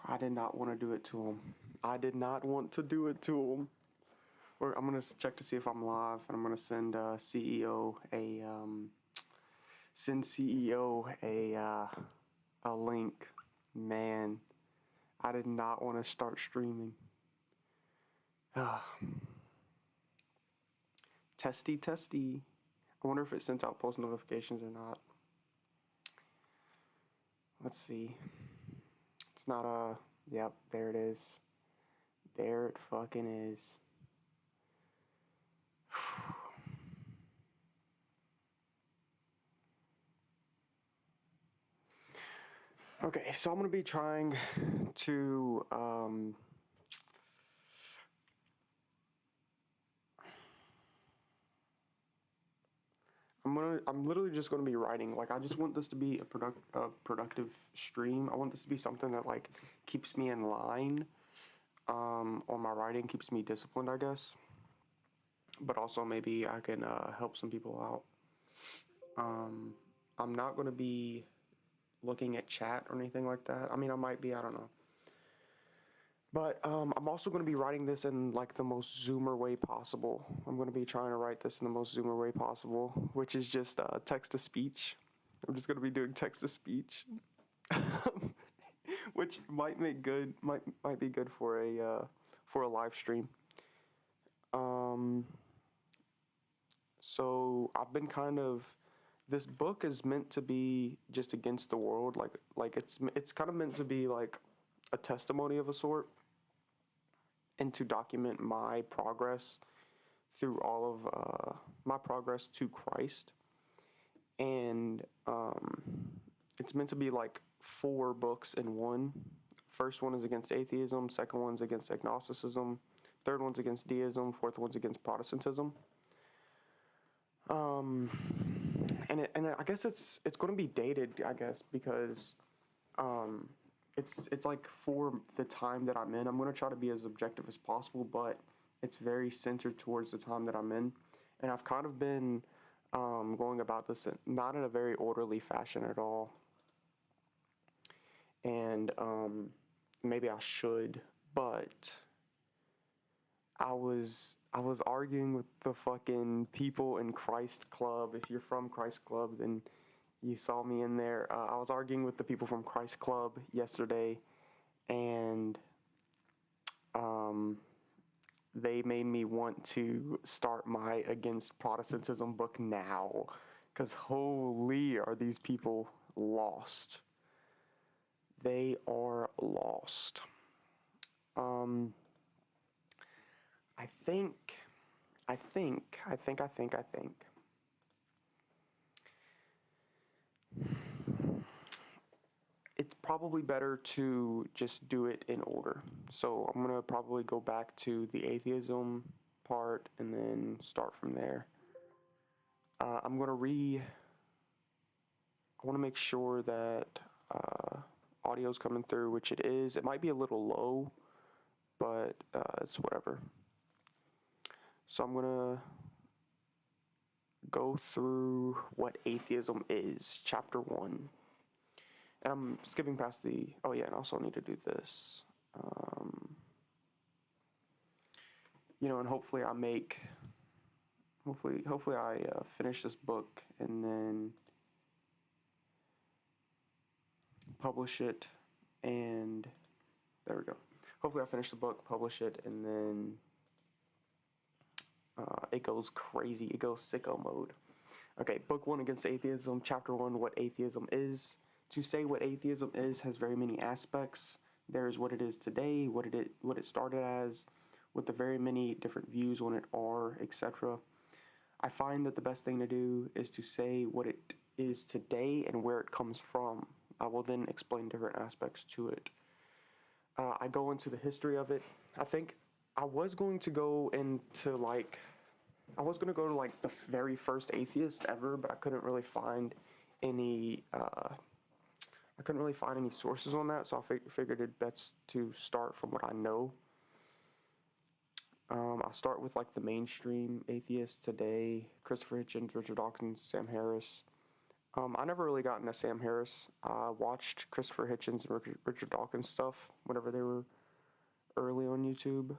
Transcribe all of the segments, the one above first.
I did not want to do it to him. I did not want to do it to him. I'm gonna check to see if I'm live, and I'm gonna send CEO a link. Man, I did not want to start streaming. Testy. I wonder if it sends out post notifications or not. Let's see. It's not yep, there it is. There it fucking is. Okay, so I'm going to be trying to, I'm literally just going to be writing. Like, I just want this to be a productive stream. I want this to be something that, like, keeps me in line, on my writing, keeps me disciplined, I guess. But also maybe I can, help some people out. I'm not going to be looking at chat or anything like that. I mean, I might be, I don't know. But I'm also going to be writing this in like the most Zoomer way possible. I'm going to be trying to write this in the most Zoomer way possible, which is just text to speech. I'm just going to be doing text to speech, which might be good for a live stream. So I've been this book is meant to be just against the world, like it's kind of meant to be like a testimony of a sort, and to document my progress through all of my progress to Christ. And it's meant to be like 4 books in one. First one is against atheism, second one's against agnosticism, third one's against deism, fourth one's against Protestantism. And I guess it's going to be dated, I guess, because it's like for the time that I'm in. I'm going to try to be as objective as possible, but it's very centered towards the time that I'm in. And I've kind of been going about this not in a very orderly fashion at all. And maybe I should, but I was arguing with the fucking people in Christ Club. If you're from Christ Club, then you saw me in there. I was arguing with the people from Christ Club yesterday, and they made me want to start my Against Protestantism book now, because holy are these people lost. They are lost. I think. It's probably better to just do it in order. So I'm going to probably go back to the atheism part and then start from there. I want to make sure that audio's coming through, which it is. It might be a little low, but it's whatever. So I'm going to go through what atheism is, chapter 1. And I'm skipping past and also I need to do this. And hopefully I finish this book and then publish it, and there we go. Hopefully I finish the book, publish it, and then it goes crazy. It goes sicko mode. Okay, book 1, Against Atheism, chapter 1, What Atheism Is. To say what atheism is has very many aspects. There is what it is today, what it started as, what the very many different views on it are, etc. I find that the best thing to do is to say what it is today and where it comes from. I will then explain different aspects to it. I go into the history of it. I think I was going to go to the very first atheist ever, but I couldn't really find any sources on that, so I figured it best to start from what I know. I'll start with like the mainstream atheists today: Christopher Hitchens, Richard Dawkins, Sam Harris, I never really got into Sam Harris. I watched Christopher Hitchens and Richard Dawkins stuff whenever they were early on YouTube.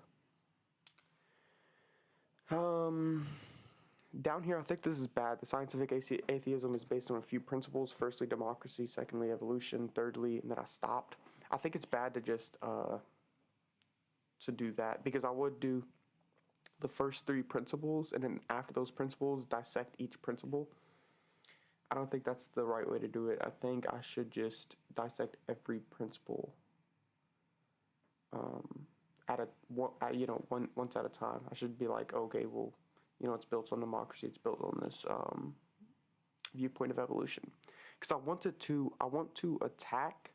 Down here, I think this is bad. The scientific atheism is based on a few principles. Firstly, democracy. Secondly, evolution. Thirdly, and then I stopped. I think it's bad to just to do that, because I would do the first three principles and then after those principles dissect each principle. I don't think that's the right way to do it. I think I should just dissect every principle once at a time. I should be like, okay, well, it's built on democracy. It's built on this viewpoint of evolution. Because I want to attack.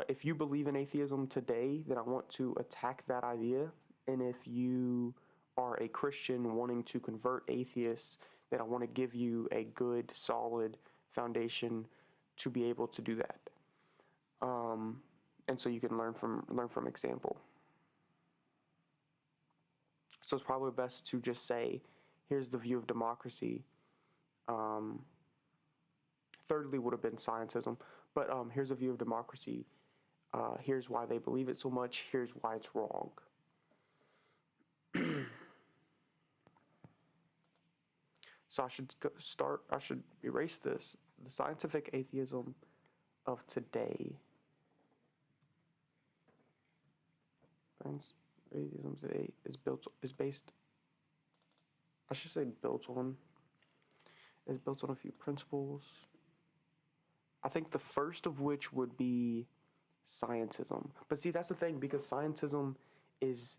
If you believe in atheism today, then I want to attack that idea. And if you are a Christian wanting to convert atheists, then I want to give you a good, solid foundation to be able to do that. And so you can learn from example. So it's probably best to just say, here's the view of democracy. Thirdly would have been scientism, but here's a view of democracy. Here's why they believe it so much. Here's why it's wrong. So I should erase this. The scientific atheism of today. Atheism today is based on a few principles. I think the first of which would be scientism. But see, that's the thing, because scientism is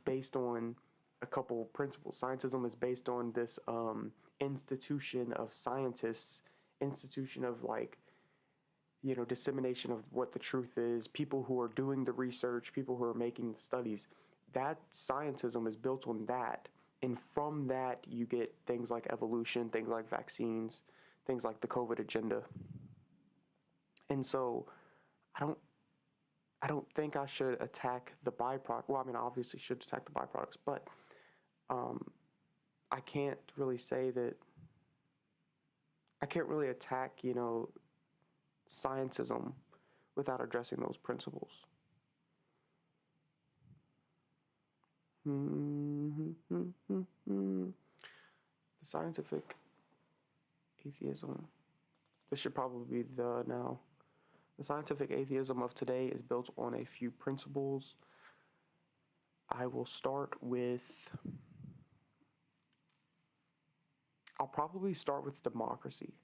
based on a couple principles. Scientism is based on this institution of scientists, institution of dissemination of what the truth is, people who are doing the research, people who are making the studies. That scientism is built on that. And from that, you get things like evolution, things like vaccines, things like the COVID agenda. And so I don't think I should attack the byproduct. Well, I mean, I obviously should attack the byproducts, but I can't really say that. I can't really attack, scientism without addressing those principles. The scientific atheism. This should probably be now. The scientific atheism of today is built on a few principles. I will start with. I'll probably start with democracy.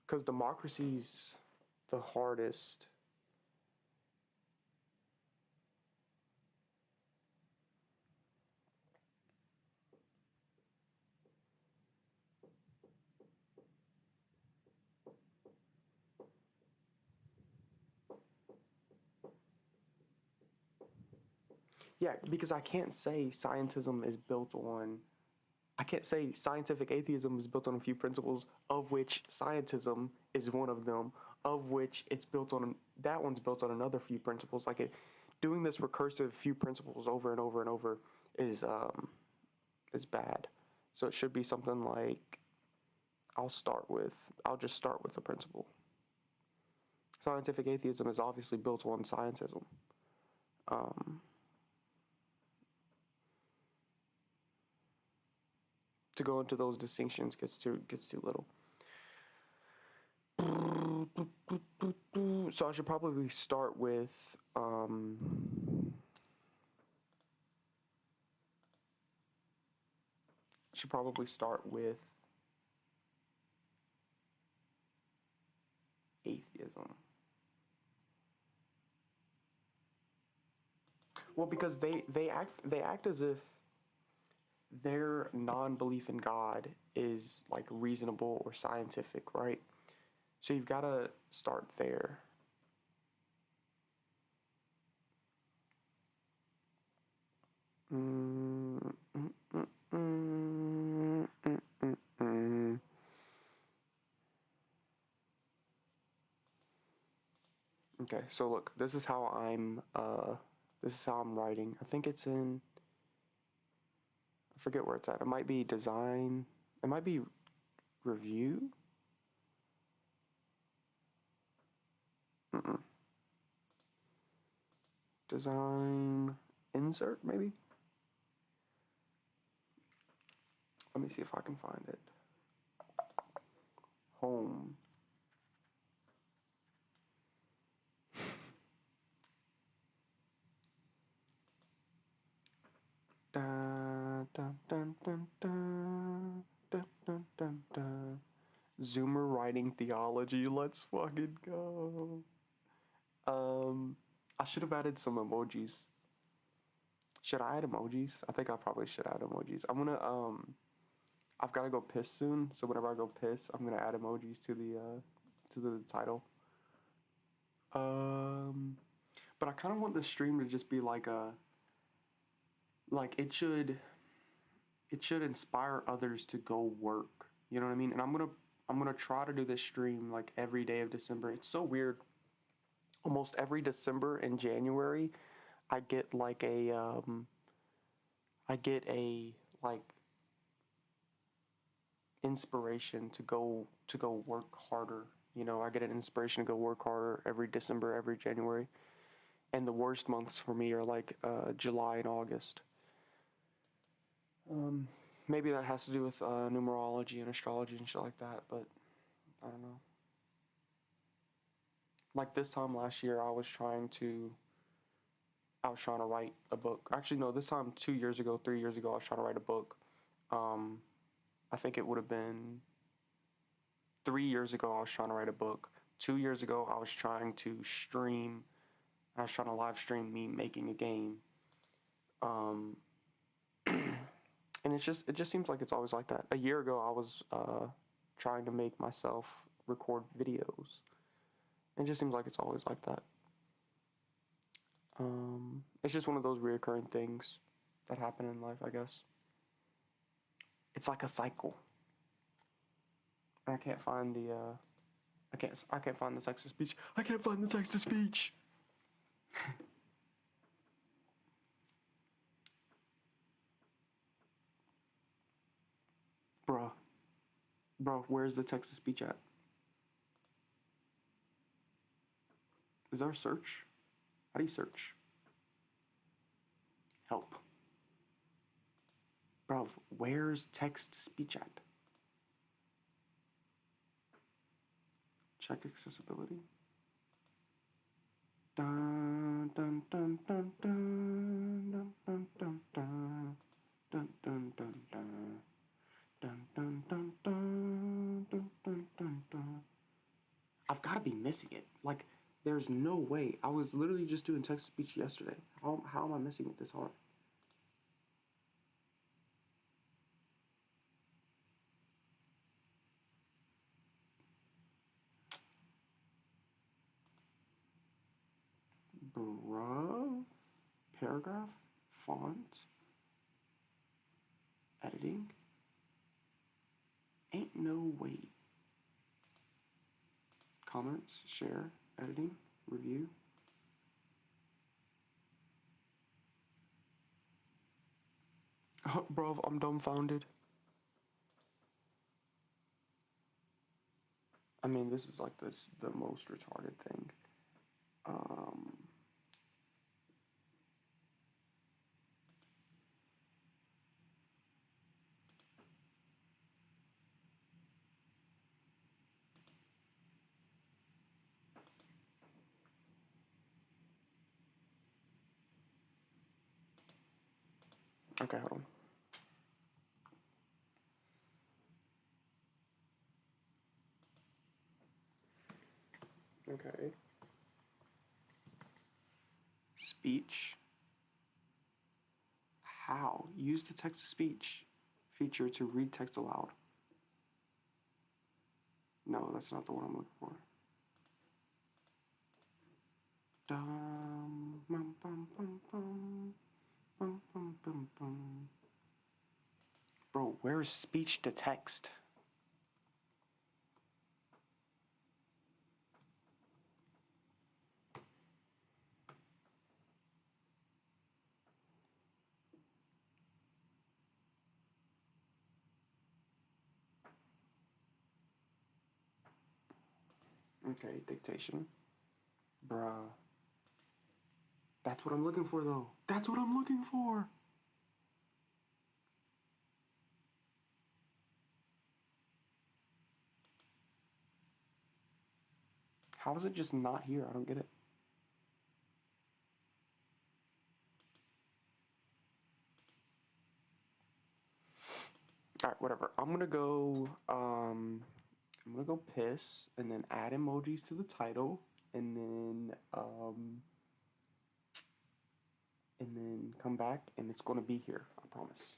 Because democracy's the hardest. Yeah, because I can't say scientism is built on. I can't say scientific atheism is built on a few principles, of which scientism is one of them, of which it's built on. That one's built on another few principles. Doing this recursive few principles over and over and over is bad. So it should be something like, I'll just start with the principle. Scientific atheism is obviously built on scientism. To go into those distinctions gets too little. So I should probably start with atheism. Well, because they act as if their non-belief in God is like reasonable or scientific, right? So you've got to start there. Okay, so look, this is how I'm writing. I think it's in forget where it's at. It might be design. It might be review. Design insert, maybe? Let me see if I can find it. Home. Dun, dun, dun, dun, dun, dun, dun, dun, dun. Zoomer writing theology. Let's fucking go. I should have added some emojis. Should I add emojis? I think I probably should add emojis. I'm gonna I've gotta go piss soon, so whenever I go piss, I'm gonna add emojis to the title. But I kind of want the stream to just be like it should inspire others to go work. You know what I mean? And I'm gonna try to do this stream like every day of December. It's so weird. Almost every December and January, I get like inspiration to go work harder. You know, I get an inspiration to go work harder every December, every January. And the worst months for me are like July and August. Maybe that has to do with numerology and astrology and shit like that, but I don't know. Like this time last year, I was trying to write a book. Actually, no, this time 3 years ago, I was trying to write a book. I think it would have been 3 years ago, I was trying to write a book. 2 years ago, I was trying to live stream me making a game. And it just seems like it's always like that. A year ago, I was trying to make myself record videos. It just seems like it's always like that. It's just one of those reoccurring things that happen in life, I guess. It's like a cycle. And I can't find the I can't find the text to speech. I can't find the text to speech. Bro, where's the text to speech at? Is there a search? How do you search? Help. Bro, where's text to speech at? Check accessibility. Dun dun dun dun dun dun dun dun dun dun dun dun dun dun dun dun dun dun dun dun. I've got to be missing it. Like, there's no way. I was literally just doing text to speech yesterday. How am I missing it this hard? Bruh. Paragraph. Font. Editing. Ain't no way. Comments. Share. Editing. Review. Bro, I'm dumbfounded. I mean, this is like the most retarded thing. Okay, hold on. Okay. Speech. How? Use the text-to-speech feature to read text aloud. No, that's not the one I'm looking for. Dum, bum, bum, bum, bum, bum, bum, bum, bum. Bro, where's speech to text? Okay, dictation. Bruh. That's what I'm looking for, though. That's what I'm looking for. How is it just not here? I don't get it. All right, whatever. I'm gonna go piss and then add emojis to the title and then come back and it's gonna be here. I promise.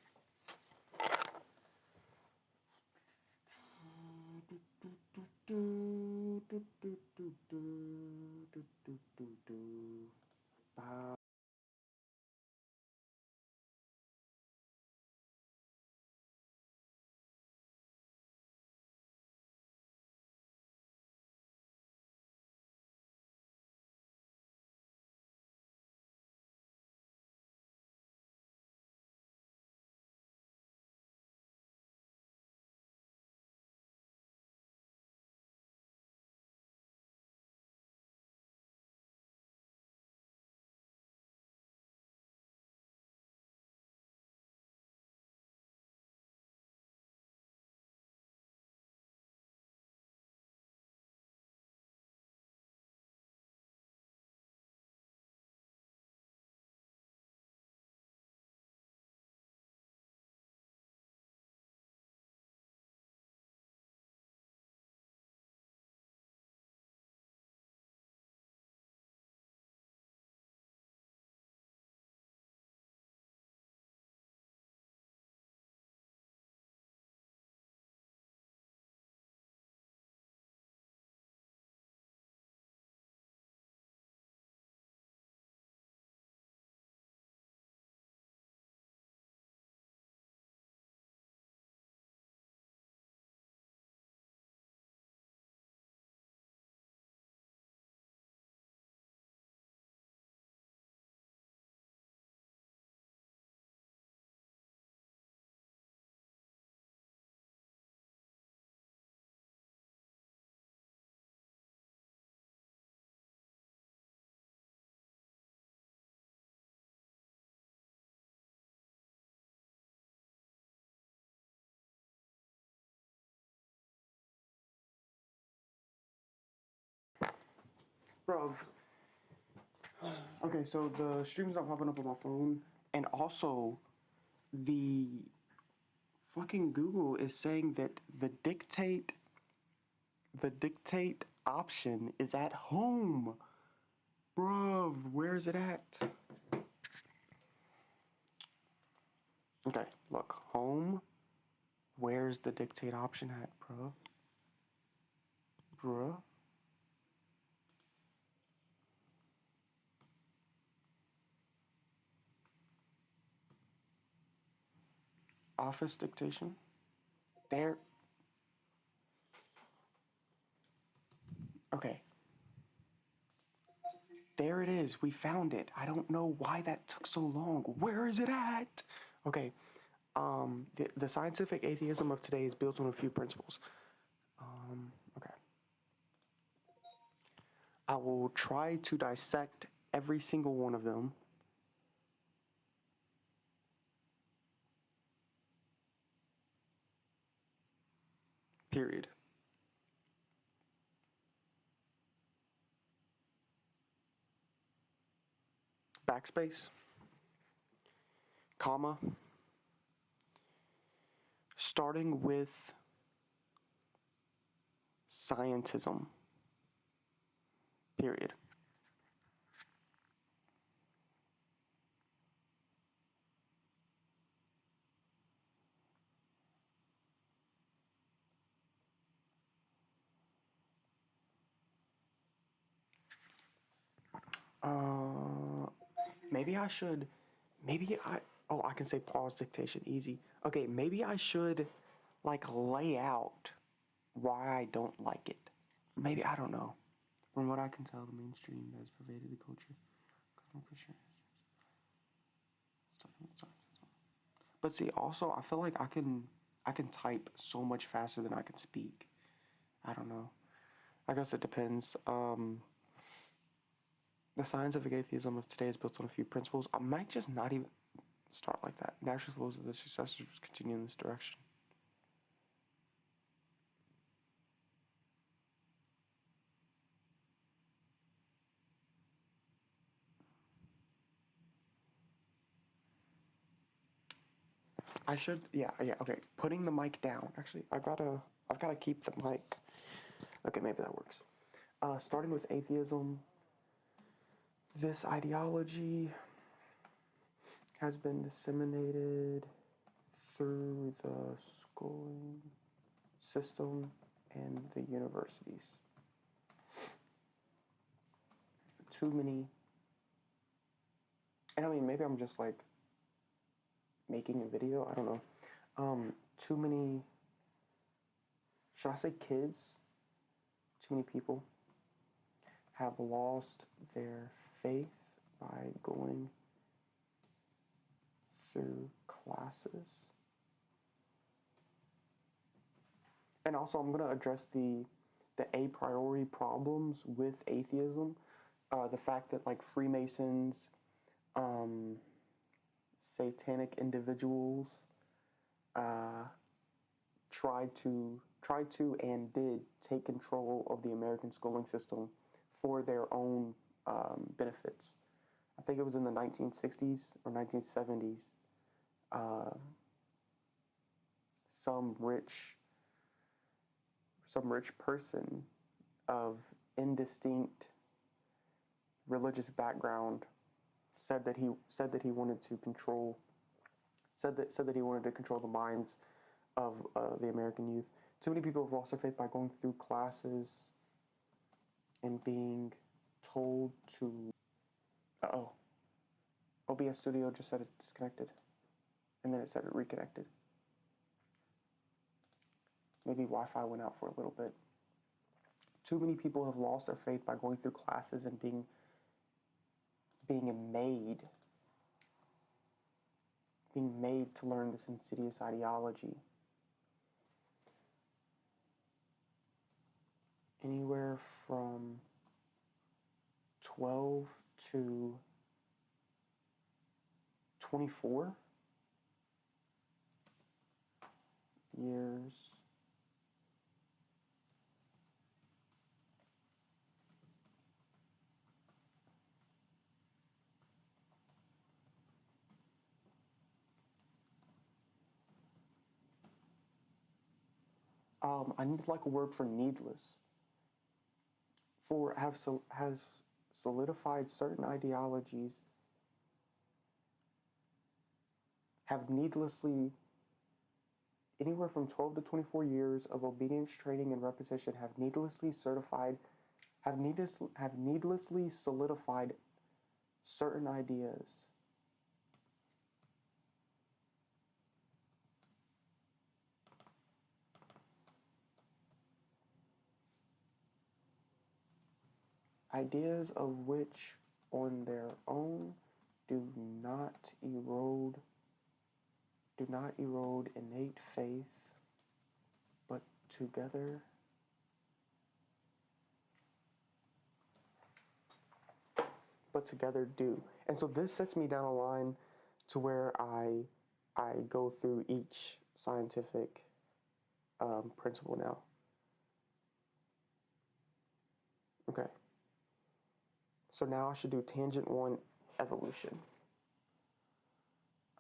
Bye. Bro. Okay, so the stream's not popping up on my phone, and also the fucking Google is saying that the dictate option is at home. Bruv, where is it at? Okay, look, home. Where's the dictate option at, bruh? Bruh. Office dictation. There. Okay. There it is. We found it. I don't know why that took so long. Where is it at? Okay. The scientific atheism of today is built on a few principles. Okay. I will try to dissect every single one of them. Period. Backspace. Comma. Starting with scientism. Period. Maybe I should, I can say pause dictation, easy. Okay, maybe I should, like, lay out why I don't like it. Maybe, I don't know. From what I can tell, the mainstream has pervaded the culture. But see, also, I feel like I can type so much faster than I can speak. I don't know. I guess it depends. The scientific atheism of today is built on a few principles. I might just not even start like that. Natural flows of the successors continue in this direction. I should, yeah, okay. Putting the mic down. Actually, I've gotta keep the mic. Okay, maybe that works. Starting with atheism, this ideology has been disseminated through the schooling system and the universities. Too many, and I mean, maybe I'm just like making a video, I don't know. Too many, should I say kids? Too many people have lost their faith by going through classes. And also, I'm going to address the a priori problems with atheism. The fact that like Freemasons, satanic individuals, tried to and did take control of the American schooling system for their own benefits. I think it was in the 1960s or 1970s. Some rich person of indistinct religious background said that he wanted to control the minds of the American youth. Too many people have lost their faith by going through classes and being told to. OBS Studio just said it's disconnected, and then it said it reconnected. Maybe Wi-Fi went out for a little bit. Too many people have lost their faith by going through classes and being made to learn this insidious ideology. Anywhere from 12 to 24 years. I need like a word for needless. Has solidified certain ideologies, have needlessly, anywhere from 12 to 24 years of obedience, training, and repetition, have needlessly solidified certain ideas. Ideas of which on their own do not erode innate faith, but together do. And so this sets me down a line to where I go through each scientific principle now. Okay. So now I should do tangent 1, evolution.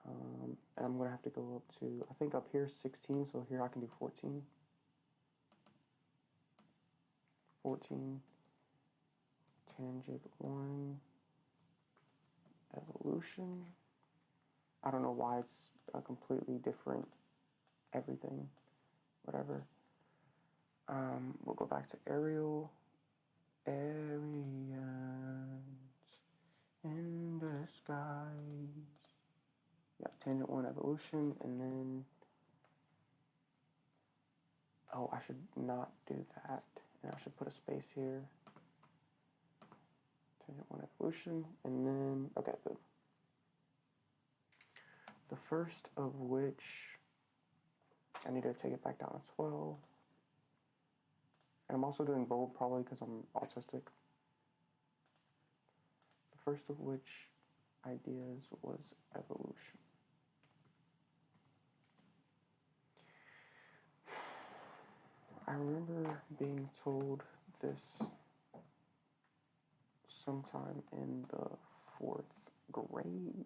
And I'm going to have to go up to, I think up here 16, so here I can do 14. 14, tangent 1, evolution. I don't know why it's a completely different everything, whatever. We'll go back to Arial. Aryans in the skies. Yeah, tangent 1, evolution, and then, oh, I should not do that, and I should put a space here. Tangent 1, evolution, and then, okay, good. The first of which, I need to take it back down to 12. And I'm also doing bold probably because I'm autistic. The first of which ideas was evolution. I remember being told this sometime in the 4th grade,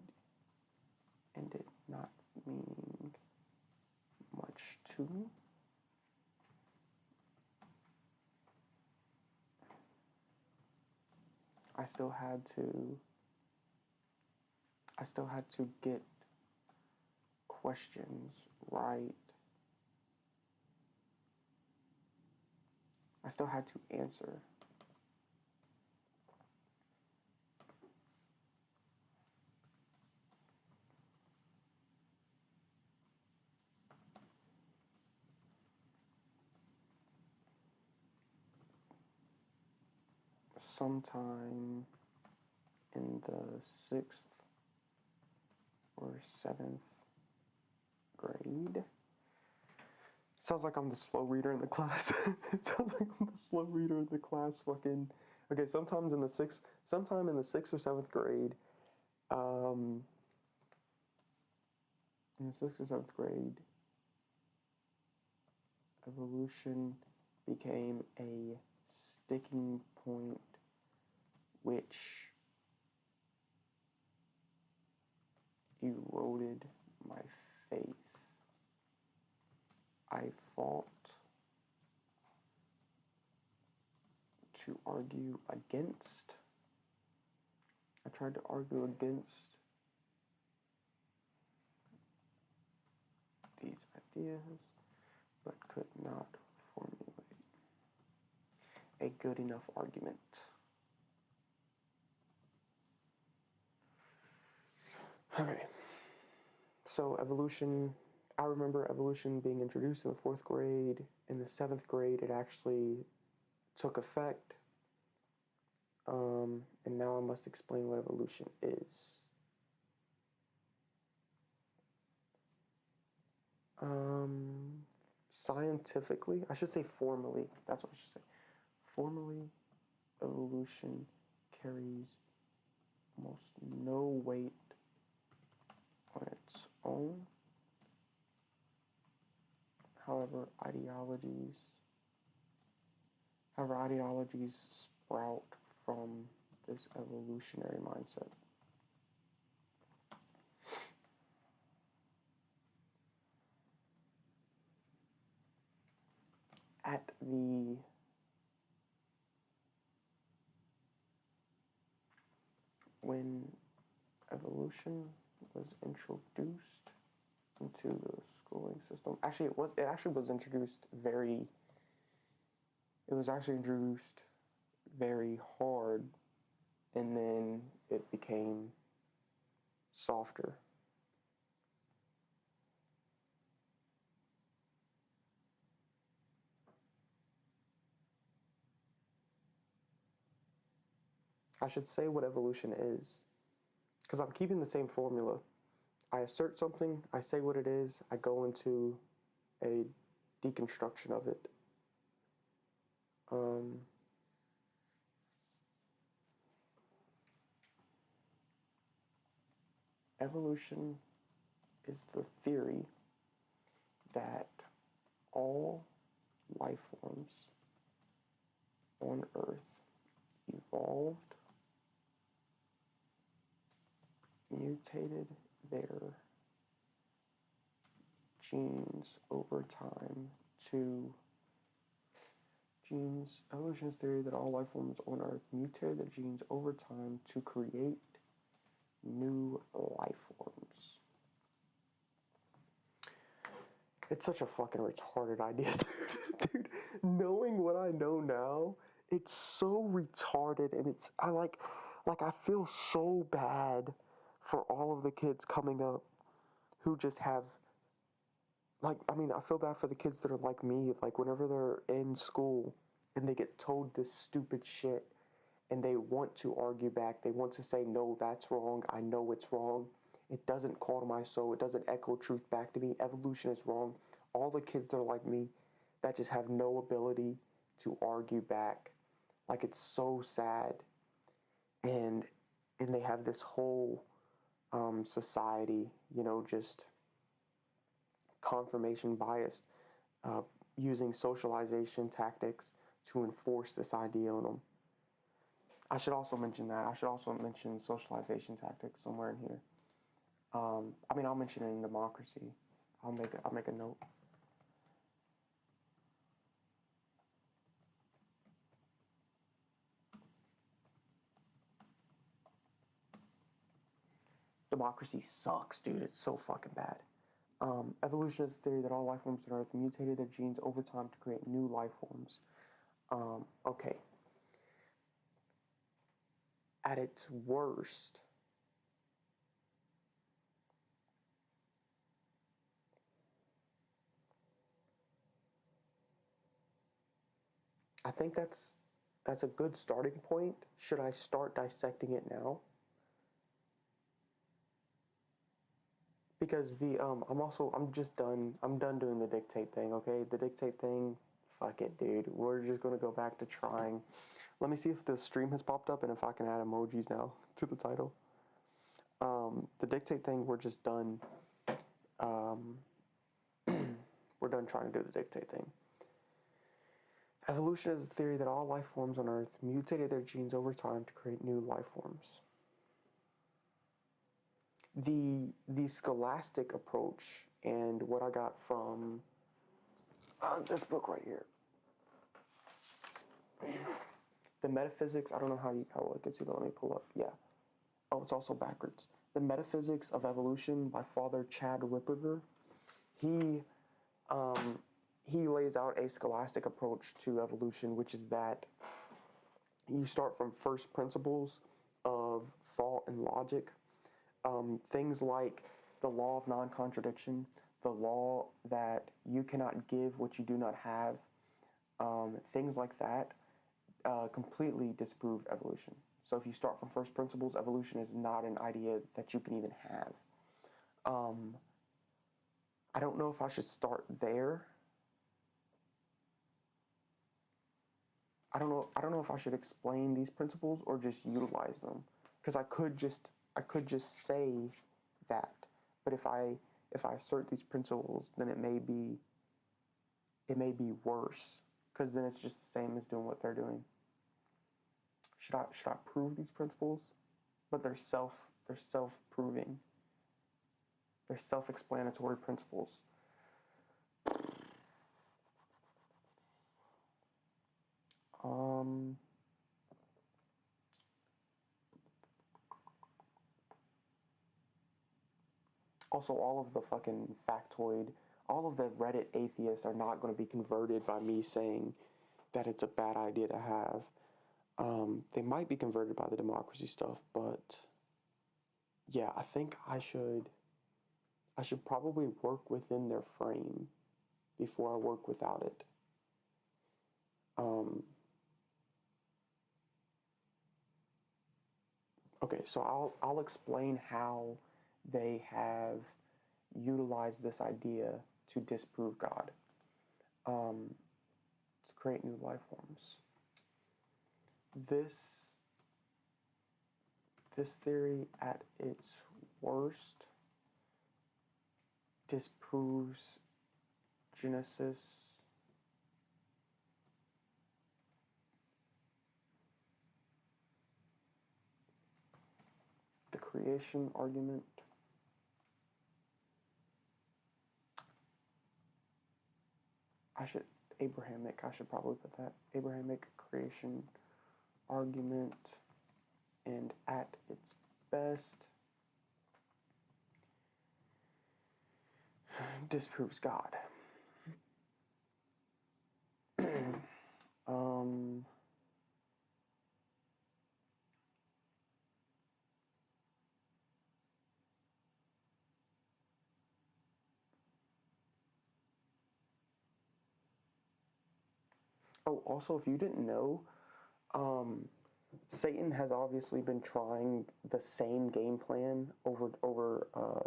and it not meaning much to me. I still had to get questions right. I still had to answer. Sometime in the 6th or 7th grade. Sounds like I'm the slow reader in the class. It sounds like I'm the slow reader in the class. Fucking okay. Sometime in the 6th or 7th grade. In the 6th or 7th grade, evolution became a sticking point, which eroded my faith. I fought to argue against. I tried to argue against these ideas, but could not formulate a good enough argument. Okay, so evolution, I remember evolution being introduced in the 4th grade. In the 7th grade, it actually took effect. And now I must explain what evolution is. Scientifically, I should say formally, that's what I should say. Formally, evolution carries almost no weight on its own. However, ideologies sprout from this evolutionary mindset. When evolution was introduced into the schooling system, it was introduced very hard, and then it became softer. I should say what evolution is, because I'm keeping the same formula. I assert something, I say what it is, I go into a deconstruction of it. Evolution is the theory that all life forms on Earth evolved, mutated their genes over time to evolution's theory that all life forms on Earth mutated their genes over time to create new life forms. It's such a fucking retarded idea, dude. Knowing what I know now, it's so retarded, and I feel so bad for all of the kids coming up who just have, I feel bad for the kids that are like me, whenever they're in school and they get told this stupid shit and they want to argue back, they want to say, no, that's wrong, I know it's wrong, it doesn't call to my soul, it doesn't echo truth back to me, evolution is wrong. All the kids that are like me that just have no ability to argue back. Like, it's so sad. And they have this whole society, you know, just confirmation biased, using socialization tactics to enforce this idea on them. I should also mention that. I should also mention socialization tactics somewhere in here. I mean, I'll mention it in democracy. I'll make a note. Democracy sucks, dude. It's so fucking bad. Evolution is the theory that all life forms on Earth mutated their genes over time to create new life forms. Okay. At its worst, I think that's a good starting point. Should I start dissecting it now? Because I'm done doing the dictate thing, okay? The dictate thing, fuck it, dude. We're just gonna go back to trying. Let me see if the stream has popped up and if I can add emojis now to the title. The dictate thing, we're just done. We're done trying to do the dictate thing. Evolution is the theory that all life forms on Earth mutated their genes over time to create new life forms. The scholastic approach and what I got from this book right here. The Metaphysics, I don't know how I can see that, let me pull up, yeah. Oh, it's also backwards. The Metaphysics of Evolution by Father Chad Ripperger. He lays out a scholastic approach to evolution, which is that you start from first principles of thought and logic. Things like the law of non-contradiction, the law that you cannot give what you do not have, things like that completely disprove evolution. So if you start from first principles, evolution is not an idea that you can even have. I don't know if I should start there. I don't know if I should explain these principles or just utilize them, because I could just say that, but if I assert these principles, then it may be worse, because then it's just the same as doing what they're doing. Should I prove these principles? But they're self-proving. They're self-explanatory principles. Also, all of the fucking factoid, all of the Reddit atheists are not going to be converted by me saying that it's a bad idea to have. They might be converted by the democracy stuff, but yeah, I think I should probably work within their frame before I work without it. Okay, so I'll explain how they have utilized this idea to disprove God, to create new life forms. This theory at its worst disproves Genesis, the creation argument. I should probably put that. Abrahamic creation argument, and at its best, disproves God. Oh, also, if you didn't know, Satan has obviously been trying the same game plan over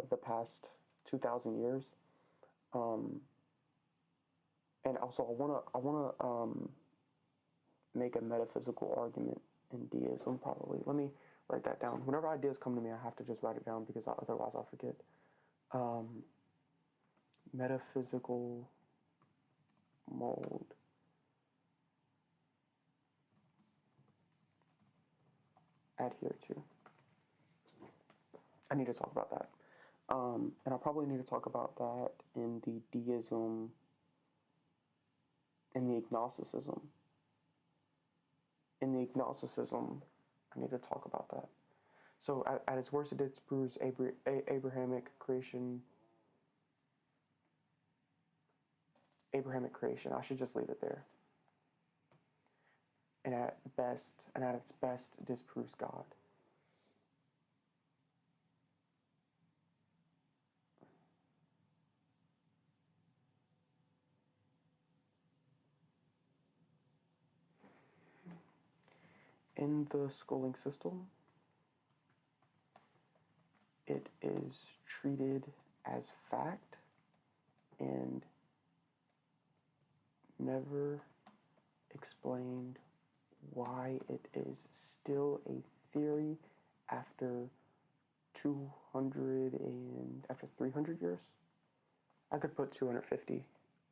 the past 2,000 years. And also, I wanna make a metaphysical argument in deism, probably. Let me write that down. Whenever ideas come to me, I have to just write it down because otherwise I'll forget. Metaphysical mold. Adhere to. I need to talk about that. And I probably need to talk about that in the deism, in the agnosticism. In the agnosticism, I need to talk about that. So at its worst, it disproves Abrahamic creation. Abrahamic creation. I should just leave it there. And at its best, disproves God. In the schooling system, it is treated as fact and never explained why it is still a theory after 300 years. I could put 250,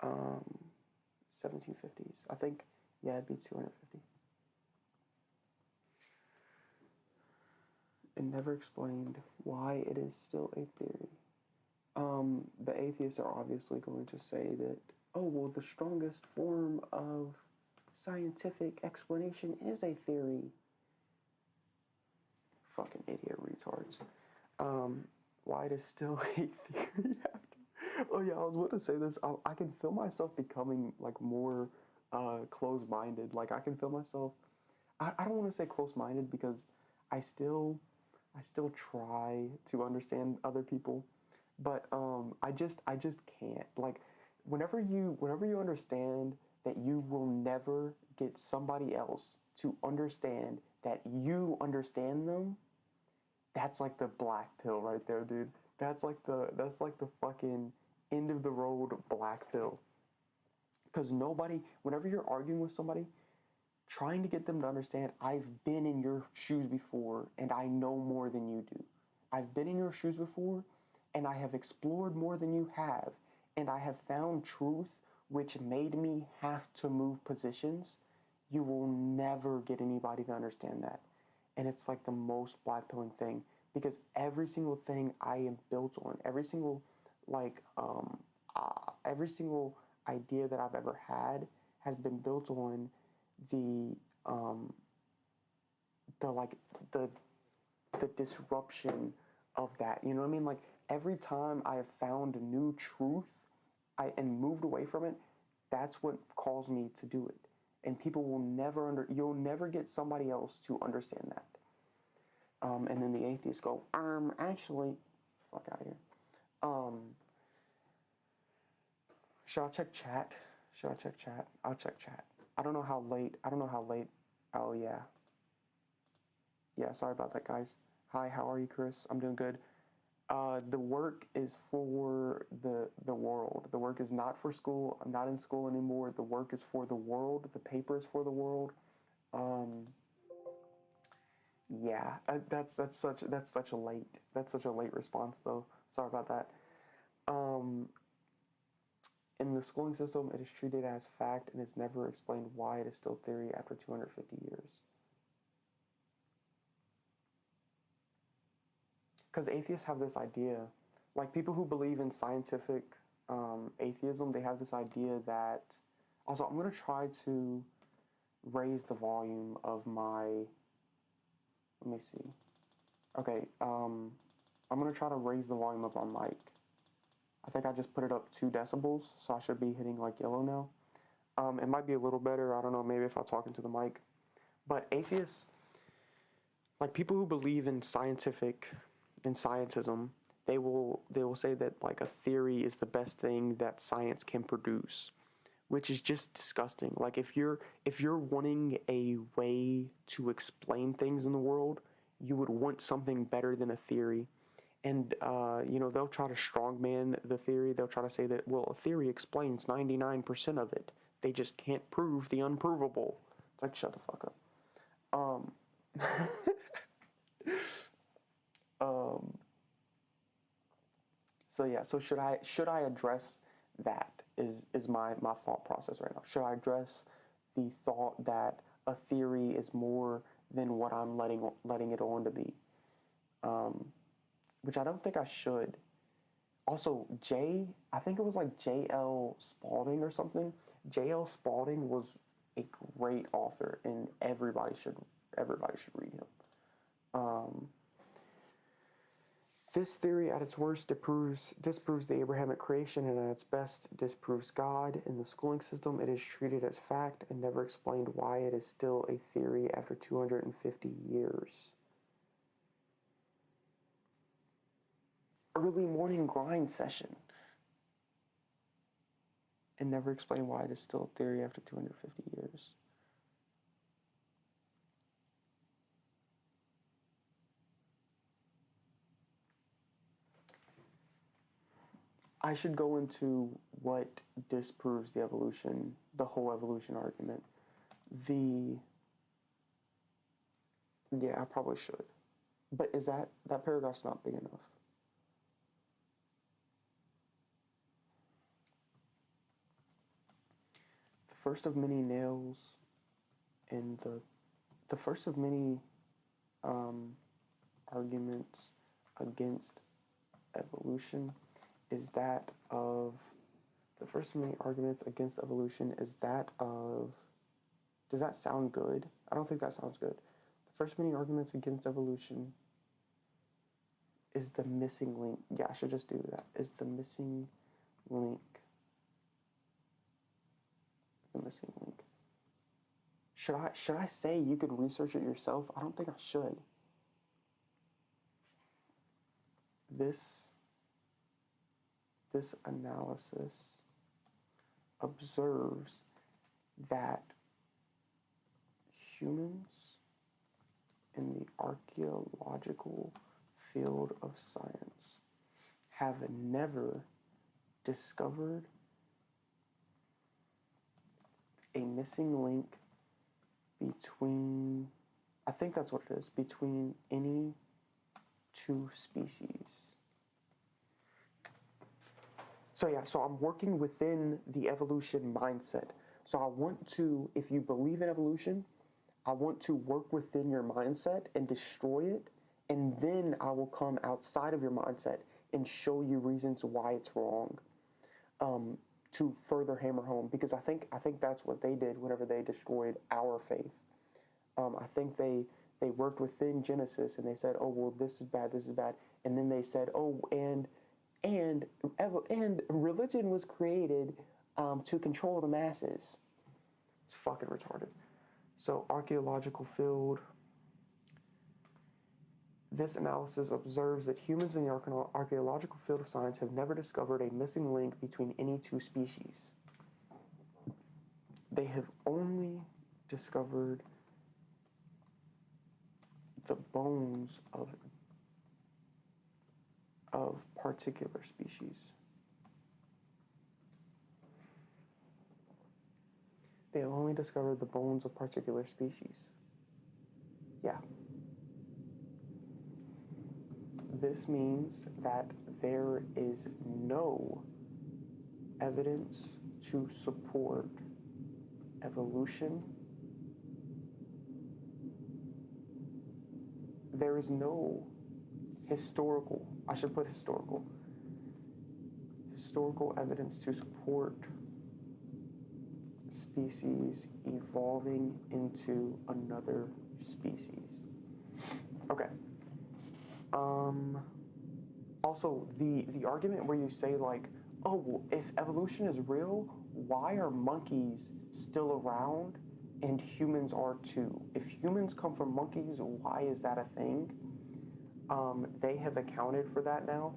1750s. I think, yeah, it'd be 250. It never explained why it is still a theory. The atheists are obviously going to say that, oh, well, the strongest form of scientific explanation is a theory. Fucking idiot retards. Why it is still a theory after. Oh yeah, I was about to say this. I can feel myself becoming like more close-minded. Like I can feel myself. I don't want to say close-minded because I still try to understand other people, but I just can't. Like whenever you understand that you will never get somebody else to understand that you understand them, that's like the black pill right there, dude. That's like the fucking end of the road black pill. Because whenever you're arguing with somebody, trying to get them to understand, I've been in your shoes before and I know more than you do. I've been in your shoes before and I have explored more than you have, and I have found truth which made me have to move positions. You will never get anybody to understand that. And it's like the most blackpilling thing, because every single thing I am built on, every single idea that I've ever had has been built on the disruption of that. You know what I mean? Like every time I have found a new truth and moved away from it, that's what caused me to do it. And people will you'll never get somebody else to understand that. And then the atheists go, actually, fuck out of here. Should I check chat? I'll check chat. I don't know how late. Oh, yeah. Yeah, sorry about that, guys. Hi, how are you, Chris? I'm doing good. The work is for the world. The work is not for school. I'm not in school anymore. The work is for the world. The paper is for the world. Yeah, that's such a late response though. Sorry about that. In the schooling system, it is treated as fact and is never explained why it is still theory after 250 years. Because atheists have this idea, like people who believe in scientific atheism, they have this idea that, also I'm going to try to raise the volume of my, let me see. Okay, I'm going to try to raise the volume of my mic. I think I just put it up 2 decibels, so I should be hitting like yellow now. It might be a little better, I don't know, maybe if I talk into the mic. But atheists, like people who believe in scientism, they will say that like a theory is the best thing that science can produce, which is just disgusting. Like if you're wanting a way to explain things in the world, you would want something better than a theory. And they'll try to strongman the theory. They'll try to say that, well, a theory explains 99% of it. They just can't prove the unprovable. It's like, shut the fuck up. So yeah, so should I address that is my thought process right now. Should I address the thought that a theory is more than what I'm letting it on to be? Which I don't think I should. Also, I think it was like J.L. Spalding or something. J.L. Spalding was a great author, and everybody should read him. This theory, at its worst, disproves the Abrahamic creation, and at its best, disproves God. In the schooling system, it is treated as fact and never explained why it is still a theory after 250 years. Early morning grind session, and never explained why it is still a theory after 250 years. I should go into what disproves the whole evolution argument. Yeah, I probably should. But is that paragraph's not big enough? The first of many nails in the first of many arguments against evolution is that of the first of many arguments against evolution is that of, does that sound good? I don't think that sounds good. The first of many arguments against evolution is the missing link. Yeah, I should just do that. Is the missing link. The missing link. Should I say you could research it yourself? I don't think I should. This analysis observes that humans in the archaeological field of science have never discovered a missing link between, I think that's what it is, between any two species. So yeah, so I'm working within the evolution mindset. So I want to, if you believe in evolution, I want to work within your mindset and destroy it, and then I will come outside of your mindset and show you reasons why it's wrong, to further hammer home. Because I think that's what they did whenever they destroyed our faith. I think they worked within Genesis and they said, oh well, this is bad, and then they said, oh, and religion was created to control the masses. It's fucking retarded. So archaeological field. This analysis observes that humans in the archaeological field of science have never discovered a missing link between any two species. They have only discovered the bones of particular species. They have only discovered the bones of particular species. Yeah. This means that there is no evidence to support evolution. There is no historical evidence to support species evolving into another species. Okay. Also, the argument where you say like, oh, well, if evolution is real, why are monkeys still around and humans are too? If humans come from monkeys, why is that a thing? They have accounted for that now.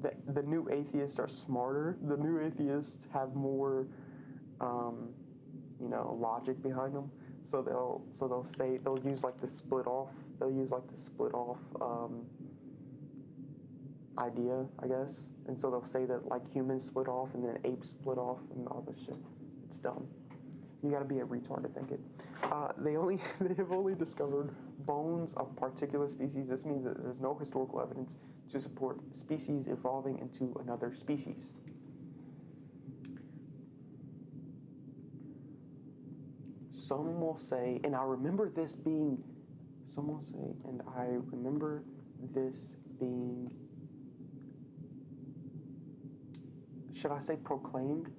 The new atheists are smarter. The new atheists have more, logic behind them. So they'll use like the split off. They'll use like the split off idea, I guess. And so they'll say that like humans split off and then apes split off and all this shit. It's dumb. You got to be a retard to think it. They have only discovered bones of particular species. This means that there's no historical evidence to support species evolving into another species. Some will say, and I remember this being, some will say, and I remember this being, should I say proclaimed?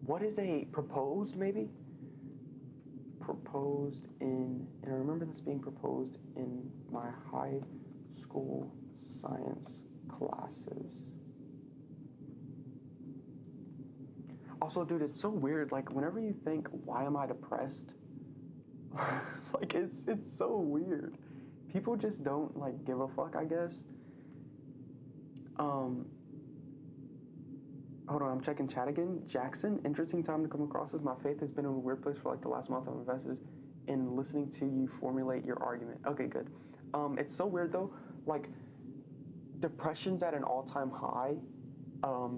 What is a proposed, maybe? Proposed in, and I remember this being proposed in my high school science classes. Also, dude, it's so weird. Like, whenever you think, why am I depressed? Like, it's so weird. People just don't, like, give a fuck, I guess. Hold on, I'm checking chat again. Jackson, interesting time to come across this. My faith has been in a weird place for, like, the last month. I've invested in listening to you formulate your argument. Okay, good. It's so weird, though. Like, depression's at an all-time high.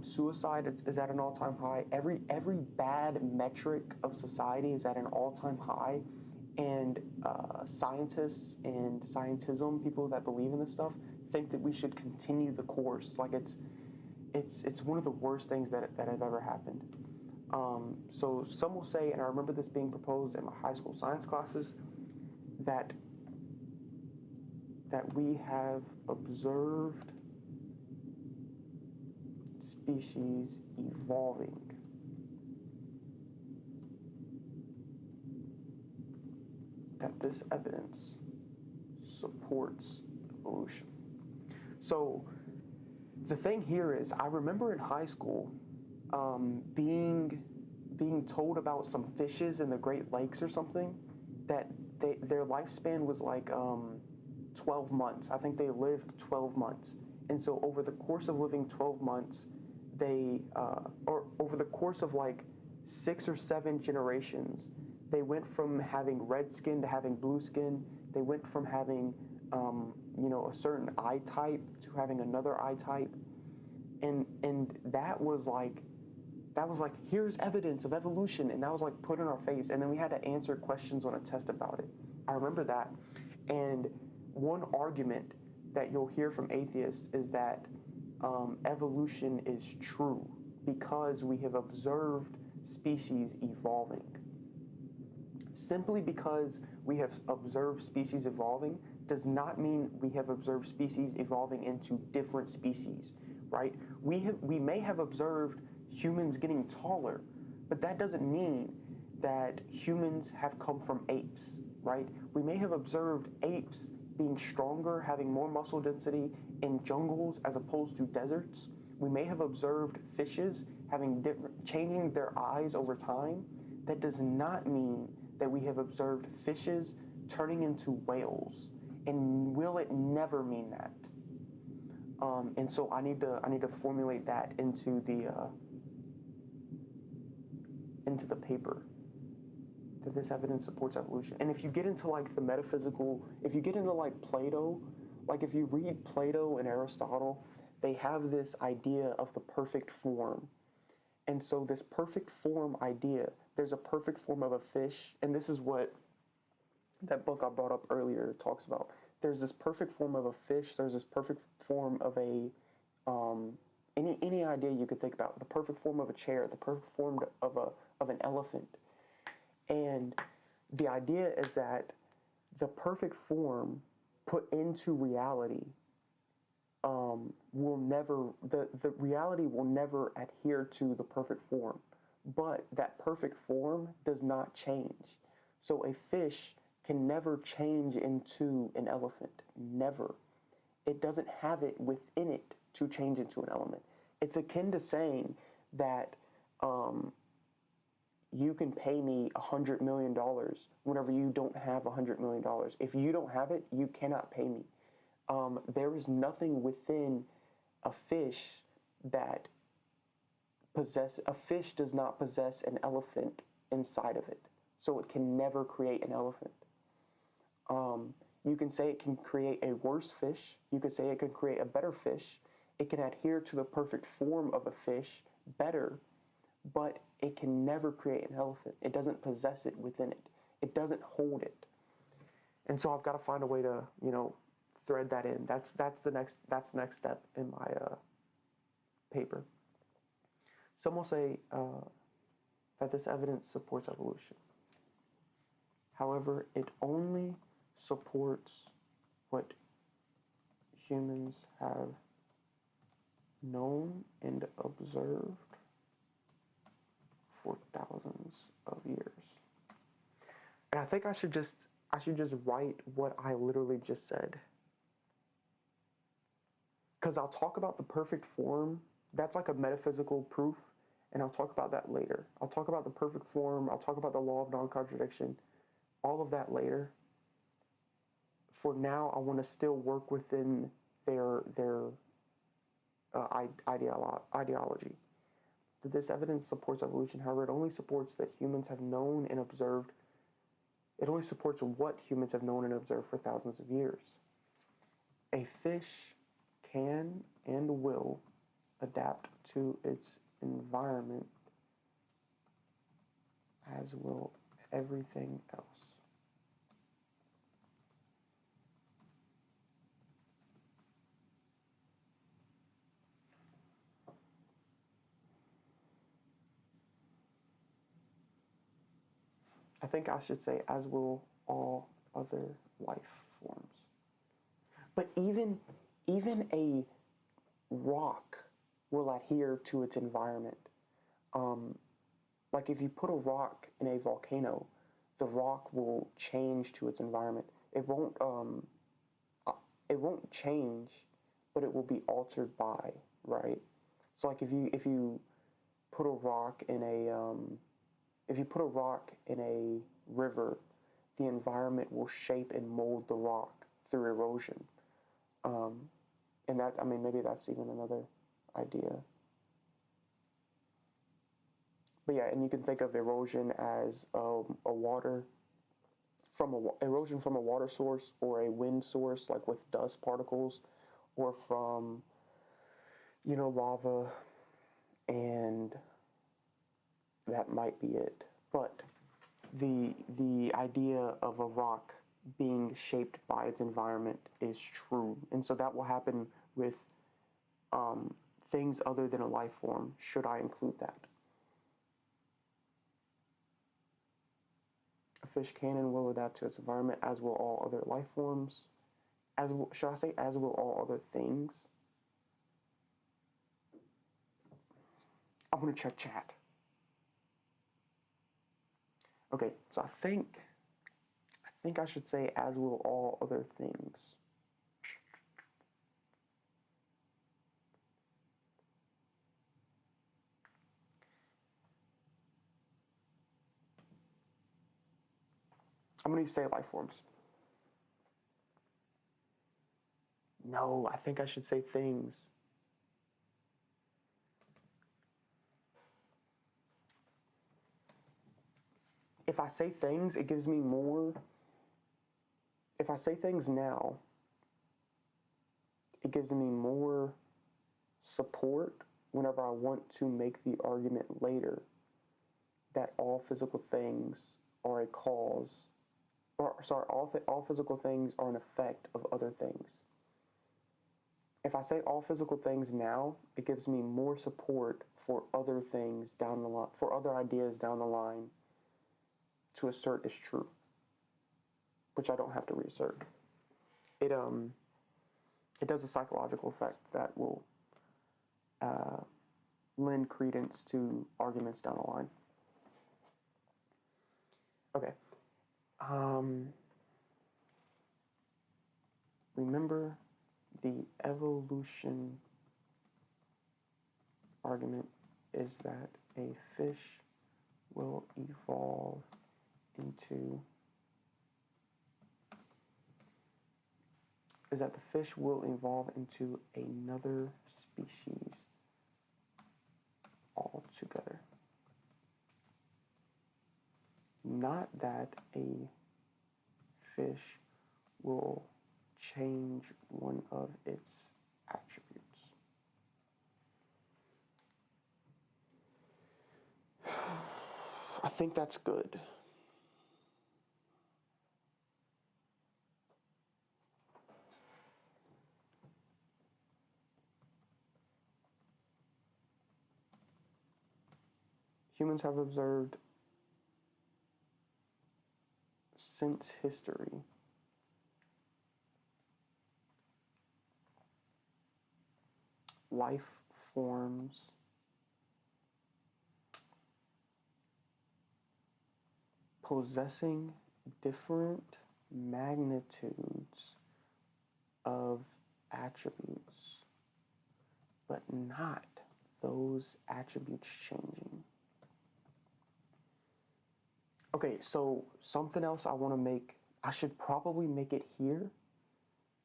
Suicide is at an all-time high. Every bad metric of society is at an all-time high, and scientists and scientism, people that believe in this stuff, think that we should continue the course. Like it's one of the worst things that have ever happened. So some will say, and I remember this being proposed in my high school science classes, that we have observed species evolving. That this evidence supports evolution. So the thing here is, I remember in high school being told about some fishes in the Great Lakes or something, that their lifespan was like 12 months. I think they lived 12 months. And so over the course of living 12 months, or over the course of like 6 or 7 generations, they went from having red skin to having blue skin. They went from having, a certain eye type to having another eye type. And that was like, here's evidence of evolution. And that was like put in our face. And then we had to answer questions on a test about it. I remember that. And one argument that you'll hear from atheists is that evolution is true because we have observed species evolving. Simply because we have observed species evolving does not mean we have observed species evolving into different species, right? We may have observed humans getting taller, but that doesn't mean that humans have come from apes, right? We may have observed apes being stronger, having more muscle density in jungles as opposed to deserts. We may have observed fishes changing their eyes over time. That does not mean that we have observed fishes turning into whales, and will it never mean that? And so I need to formulate that into the paper, that this evidence supports evolution. And if you get into like the metaphysical, if you get into like Plato, like if you read Plato and Aristotle, they have this idea of the perfect form. And so this perfect form idea, there's a perfect form of a fish, and this is what that book I brought up earlier talks about. There's this perfect form of a fish, there's this perfect form of a, any idea you could think about, the perfect form of a chair, the perfect form of an elephant. And the idea is that the perfect form put into reality will never, the reality will never adhere to the perfect form, but that perfect form does not change. So a fish can never change into an elephant, never. It doesn't have it within it to change into an element. It's akin to saying that you can pay me $100 million whenever you don't have $100 million. If you don't have it, you cannot pay me. There is nothing within a fish that a fish does not possess an elephant inside of it, so it can never create an elephant. You can say it can create a worse fish. You could say it can create a better fish. It can adhere to the perfect form of a fish better, but it can never create an elephant. It doesn't possess it within it. It doesn't hold it. And so I've got to find a way to, thread that in. That's the next step in my paper. Some will say that this evidence supports evolution. However, it only supports what humans have known and observed for thousands of years. And I think I should just write what I literally just said. Because I'll talk about the perfect form. That's like a metaphysical proof, and I'll talk about that later. I'll talk about the perfect form. I'll talk about the law of non-contradiction. All of that later. For now, I want to still work within their ideology. That this evidence supports evolution. However, it only supports that humans have known and observed. It only supports what humans have known and observed for thousands of years. A fish can and will adapt to its environment, as will everything else. I think I should say, as will all other life forms. But even a rock will adhere to its environment. Like if you put a rock in a volcano, the rock will change to its environment. It won't change, but it will be altered by, right? So like if you put a rock in a river, the environment will shape and mold the rock through erosion. And that, maybe that's even another idea. But yeah, and you can think of erosion as erosion from a water source or a wind source, like with dust particles, or from, lava, and that might be it. But the idea of a rock being shaped by its environment is true. And so that will happen with things other than a life form, should I include that. A fish can and will adapt to its environment, as will all other life forms. Should I say as will all other things? I'm going to check chat. Okay, so I think I should say as will all other things. I'm going to say life forms. No, I think I should say things. If I say things, it gives me more. If I say things now, it gives me more support whenever I want to make the argument later that all physical things are a cause, all physical things are an effect of other things. If I say all physical things now, it gives me more support for other things down the line, for other ideas down the line to assert is true, which I don't have to reassert. It does a psychological effect that will lend credence to arguments down the line. Okay. Remember, the evolution argument is that a fish will evolve into another species altogether. Not that a fish will change one of its attributes. I think that's good. Humans have observed since history life forms possessing different magnitudes of attributes, but not those attributes changing. Okay, so something else I want to make, I should probably make it here.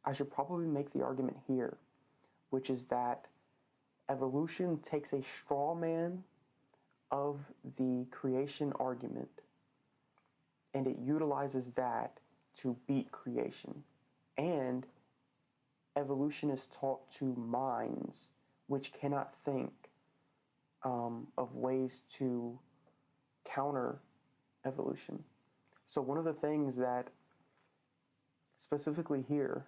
I should probably make the argument here, which is that evolution takes a straw man of the creation argument and it utilizes that to beat creation. And evolution is taught to minds which cannot think of ways to counter evolution. So one of the things that specifically here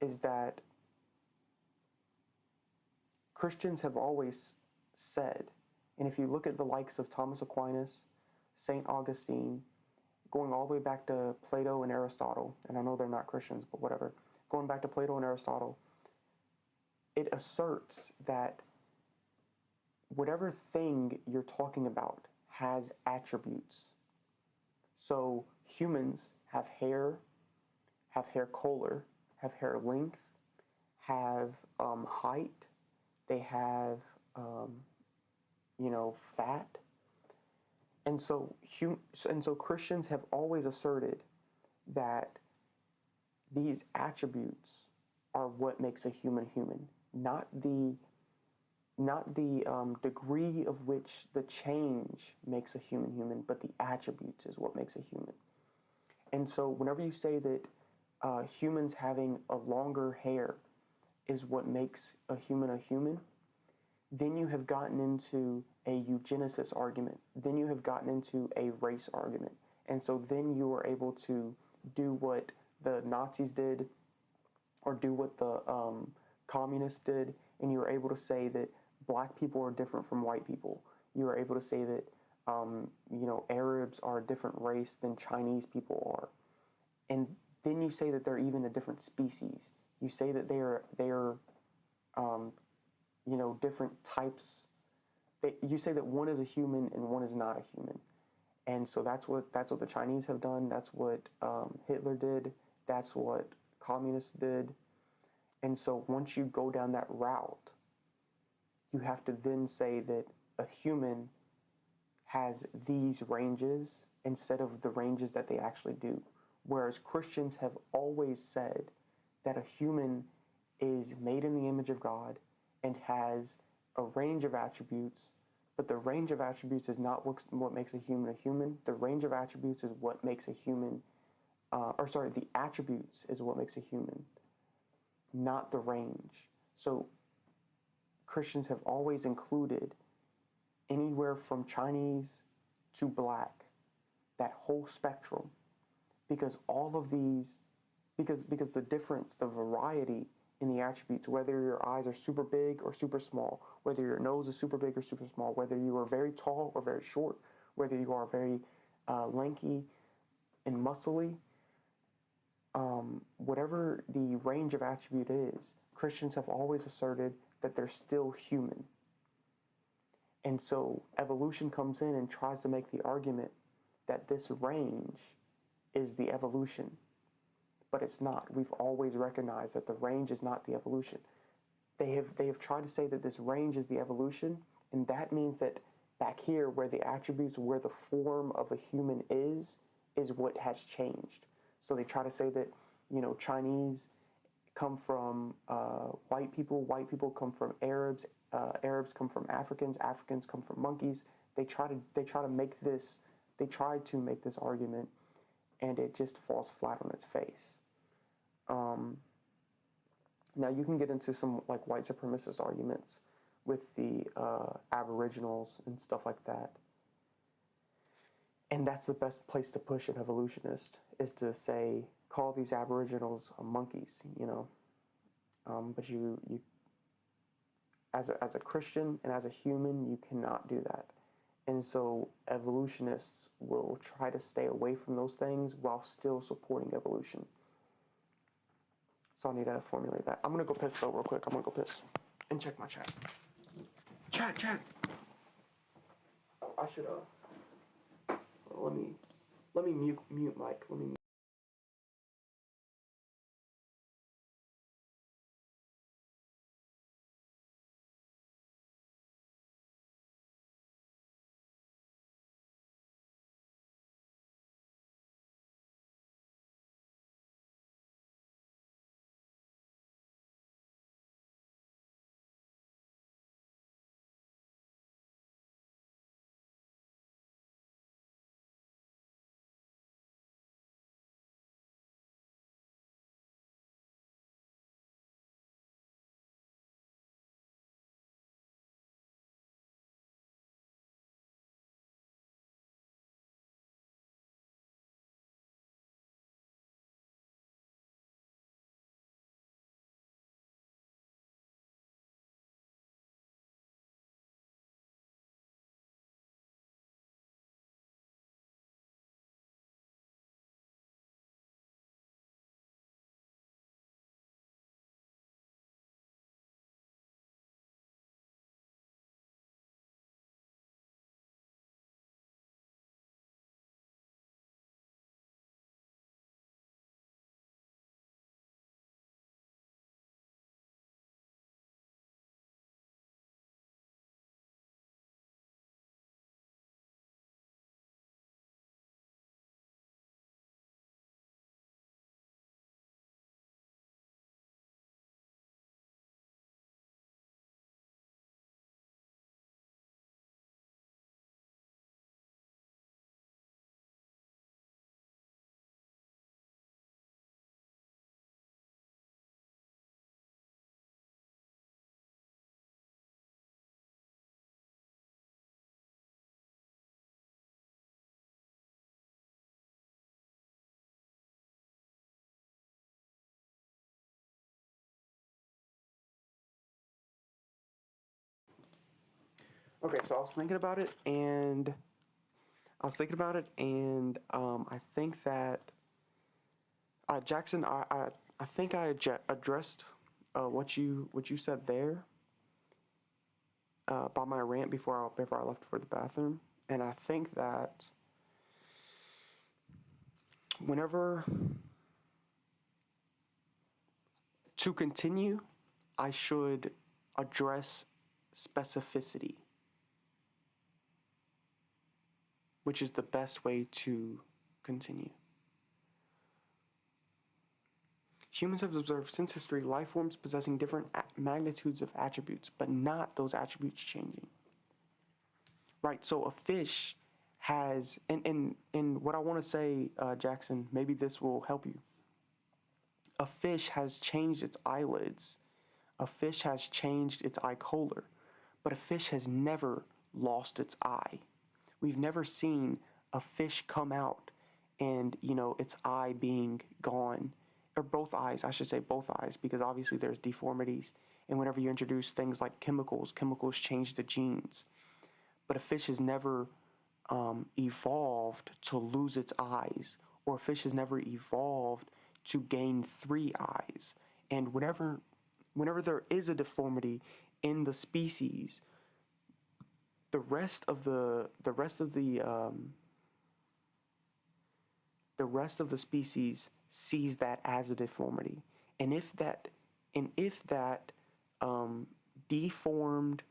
is that Christians have always said, and if you look at the likes of Thomas Aquinas, St. Augustine, going all the way back to Plato and Aristotle, and I know they're not Christians, but whatever, going back to Plato and Aristotle, it asserts that whatever thing you're talking about has attributes. So humans have hair color, have hair length, have height, they have fat, and so Christians have always asserted that these attributes are what makes a human human, not the degree of which the change makes a human human, but the attributes is what makes a human. And so whenever you say that humans having a longer hair is what makes a human, then you have gotten into a eugenicist argument. Then you have gotten into a race argument. And so then you are able to do what the Nazis did or do what the communists did, and you are able to say that black people are different from white people. You are able to say that Arabs are a different race than Chinese people are. And then you say that they're even a different species. You say that they are different types. You say that one is a human and one is not a human. And so that's what the Chinese have done. That's what Hitler did. That's what communists did. And so once you go down that route, you have to then say that a human has these ranges instead of the ranges that they actually do. Whereas Christians have always said that a human is made in the image of God and has a range of attributes, but the range of attributes is not what makes a human a human. The range of attributes is what makes a human, the attributes is what makes a human, not the range. So Christians have always included anywhere from Chinese to black, that whole spectrum, because all of these, because the difference, the variety in the attributes, whether your eyes are super big or super small, whether your nose is super big or super small, whether you are very tall or very short, whether you are very lanky and muscly, whatever the range of attribute is, Christians have always asserted that they're still human. And so evolution comes in and tries to make the argument that this range is the evolution. But it's not. We've always recognized that the range is not the evolution. They have tried to say that this range is the evolution, and that means that back here where the attributes, where the form of a human is what has changed. So they try to say that, Chinese come from white people come from Arabs, Arabs come from Africans come from monkeys. They tried to make this argument, and it just falls flat on its face. Now you can get into some like white supremacist arguments with the Aboriginals and stuff like that. And that's the best place to push an evolutionist, is to say, call these Aboriginals monkeys, you know. But you as a Christian and as a human, you cannot do that. And so evolutionists will try to stay away from those things while still supporting evolution. So I need to formulate that. I'm going to go piss though real quick. I'm going to go piss and check my chat. Chat. I should, let me mute Mike. Let me. Okay, so I was thinking about it, and I think that Jackson, I think I addressed what you said there about my rant before I left for the bathroom, and I think that whenever to continue, I should address specificity, which is the best way to continue. Humans have observed since history life forms possessing different magnitudes of attributes, but not those attributes changing. Right, so a fish has, and what I want to say, Jackson, maybe this will help you. A fish has changed its eyelids. A fish has changed its eye color, but a fish has never lost its eye. We've never seen a fish come out and, its eye being gone, or both eyes, I should say both eyes, because obviously there's deformities. And whenever you introduce things like chemicals change the genes. But a fish has never evolved to lose its eyes, or a fish has never evolved to gain 3 eyes. And whenever there is a deformity in the species, the rest of the species sees that as a deformity. And if that deformed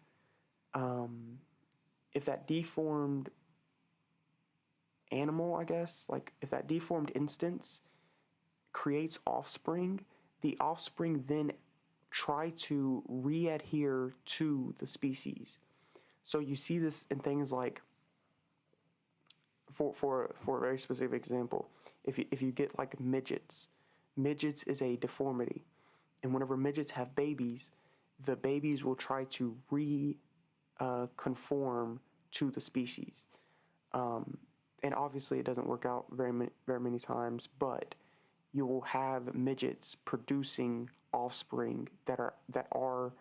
animal, I guess, like if that deformed instance creates offspring, the offspring then try to re-adhere to the species. So you see this in things like, for a very specific example, if you get like midgets is a deformity, and whenever midgets have babies, the babies will try to conform to the species. And obviously it doesn't work out very many times, but you will have midgets producing offspring that are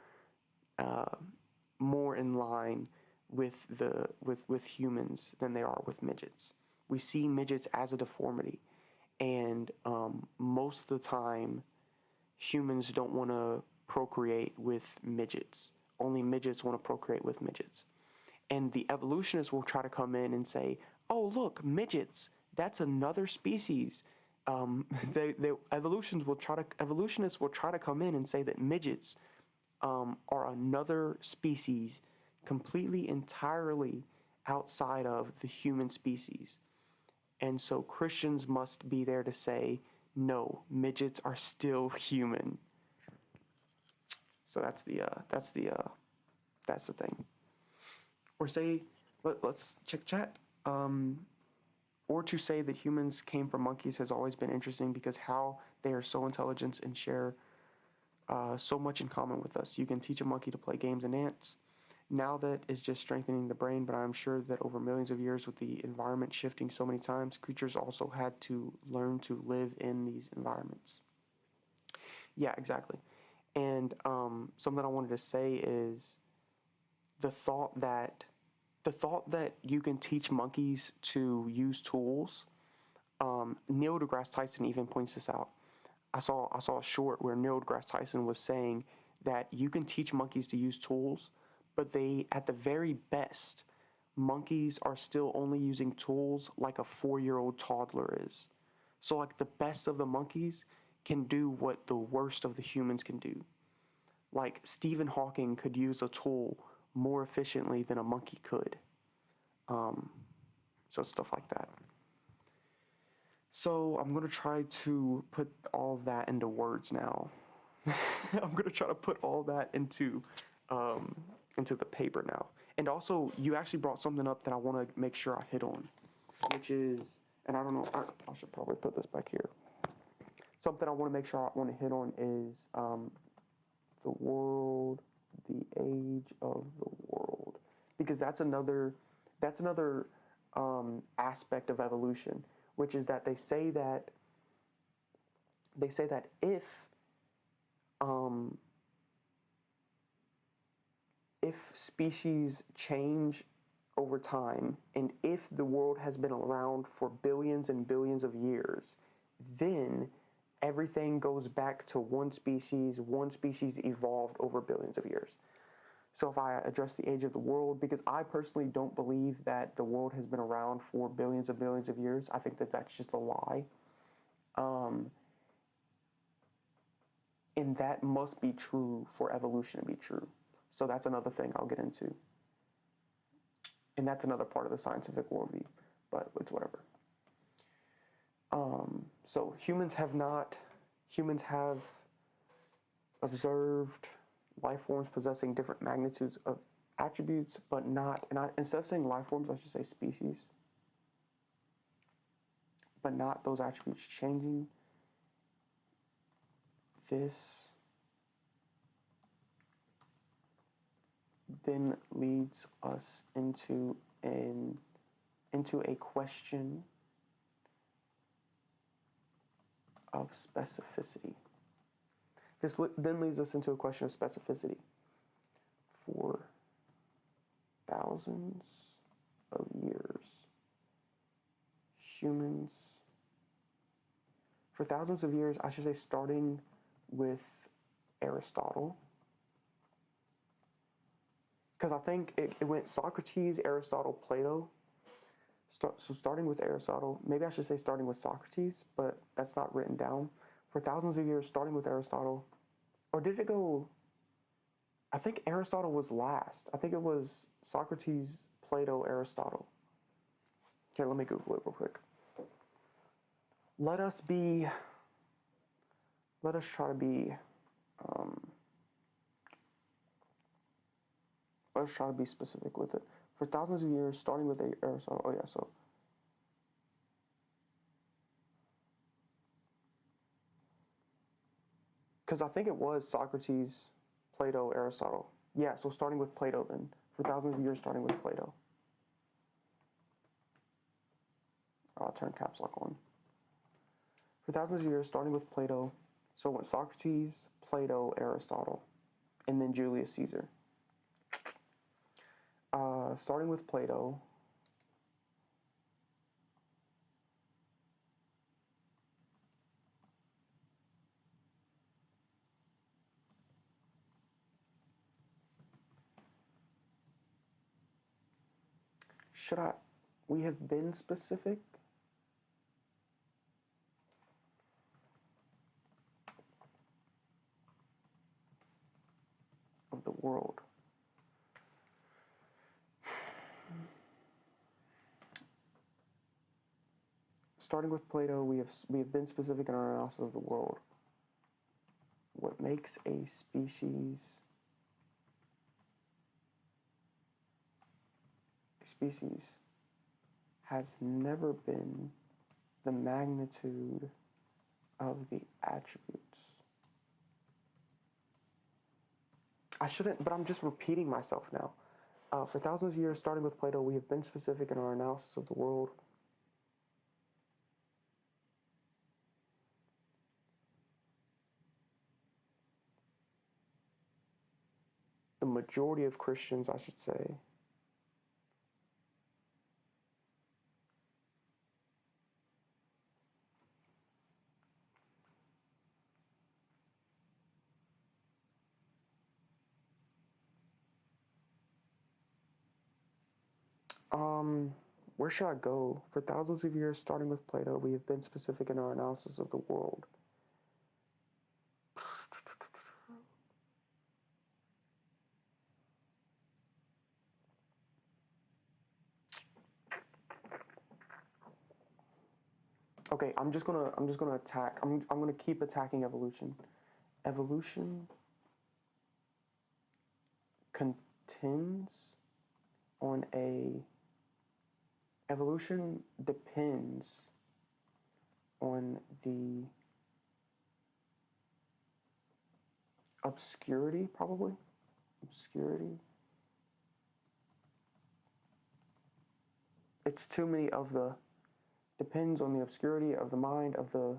more in line with humans than they are with midgets. We see midgets as a deformity, and most of the time, humans don't want to procreate with midgets. Only midgets want to procreate with midgets. And the evolutionists will try to come in and say, "Oh, look, midgets. That's another species." Evolutionists will try to come in and say that midgets are another species, completely, entirely outside of the human species. And so Christians must be there to say, no, midgets are still human. So that's the thing. Or say, let's check chat. Or to say that humans came from monkeys has always been interesting because how they are so intelligent and share so much in common with us. You can teach a monkey to play games and dance. Now that is just strengthening the brain, but I'm sure that over millions of years with the environment shifting so many times, creatures also had to learn to live in these environments. Yeah, exactly. And something I wanted to say is the thought that you can teach monkeys to use tools. Neil deGrasse Tyson even points this out. I saw a short where Neil deGrasse Tyson was saying that you can teach monkeys to use tools, but they, at the very best, monkeys are still only using tools like a 4-year-old toddler is. So like the best of the monkeys can do what the worst of the humans can do. Like Stephen Hawking could use a tool more efficiently than a monkey could. So stuff like that. So I'm going to try to put all of that into words now. I'm going to try to put all that into the paper now. And also, you actually brought something up that I want to make sure I hit on, which is, and I don't know, I should probably put this back here. Something I want to make sure I want to hit on is the world, the age of the world, because that's another aspect of evolution, which is that they say that if species change over time, and if the world has been around for billions and billions of years, then everything goes back to one species evolved over billions of years. So if I address the age of the world, because I personally don't believe that the world has been around for billions of years, I think that that's just a lie. And that must be true for evolution to be true. So that's another thing I'll get into. And that's another part of the scientific worldview, but it's whatever. So humans have observed life forms possessing different magnitudes of attributes, but not, and instead of saying life forms, I should say species, but not those attributes changing. This then leads us into a question of specificity. This then leads us into a question of specificity. For thousands of years, I should say, starting with Aristotle, because I think it went Socrates, Aristotle, Plato. So starting with Aristotle, maybe I should say starting with Socrates, but that's not written down. For thousands of years, starting with Aristotle, or did it go, I think Aristotle was last. I think it was Socrates, Plato, Aristotle. Okay, let me Google it real quick. Let us try to be specific with it. For thousands of years, starting with Aristotle. Oh yeah, so. Because I think it was Socrates, Plato, Aristotle. Yeah, so starting with Plato then. For thousands of years, starting with Plato. I'll turn caps lock on. For thousands of years, starting with Plato. So it went Socrates, Plato, Aristotle, and then Julius Caesar. Starting with Plato. We have been specific? Of the world. Starting with Plato, we have been specific in our analysis of the world. What makes a species has never been the magnitude of the attributes. I shouldn't, but I'm just repeating myself now. For thousands of years, starting with Plato, we have been specific in our analysis of the world. The majority of Christians, I should say, where should I go? For thousands of years, starting with Plato, we have been specific in our analysis of the world. Okay, I'm just gonna attack. I'm gonna keep attacking evolution. Evolution contends on a. Evolution depends on the obscurity, probably. Obscurity. It's too many of the. Depends on the obscurity of the mind of the.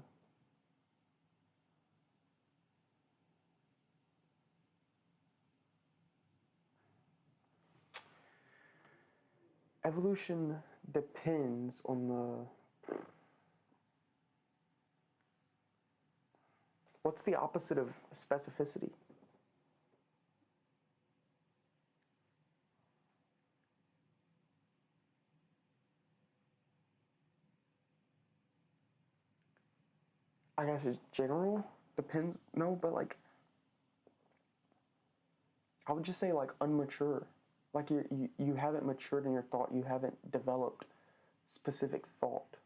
Evolution depends on the. What's the opposite of specificity? I guess it's general. Depends. No, but like. I would just say like unmature. Like you haven't matured in your thought. You haven't developed specific thought,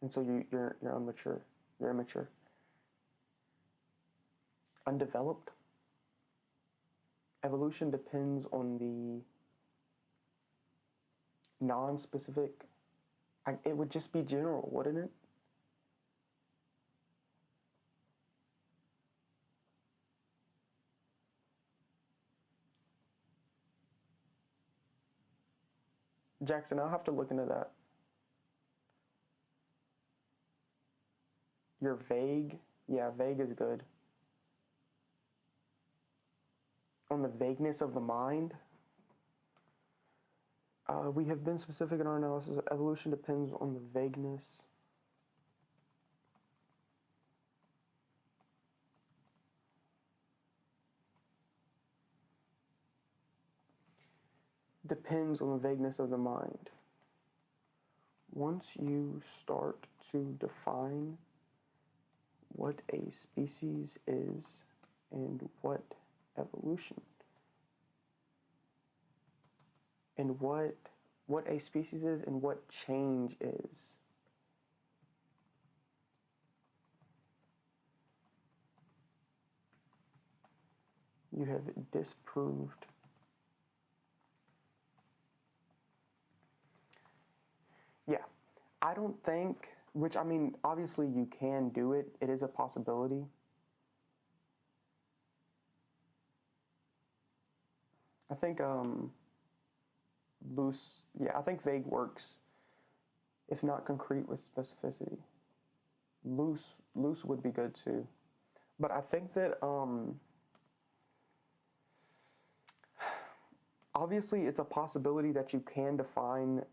and so you're immature. You're immature. Undeveloped. Evolution depends on the non-specific. It would just be general, wouldn't it? Jackson, I'll have to look into that. You're vague? Yeah, vague is good. On the vagueness of the mind? We have been specific in our analysis. Evolution depends on the vagueness. Depends on the vagueness of the mind. Once you start to define what a species is and what evolution and what a species is and what change is, you have disproved I don't think, which I mean, obviously you can do it. It is a possibility. I think loose. Yeah, I think vague works, if not concrete with specificity. Loose would be good too. But I think that obviously it's a possibility that you can define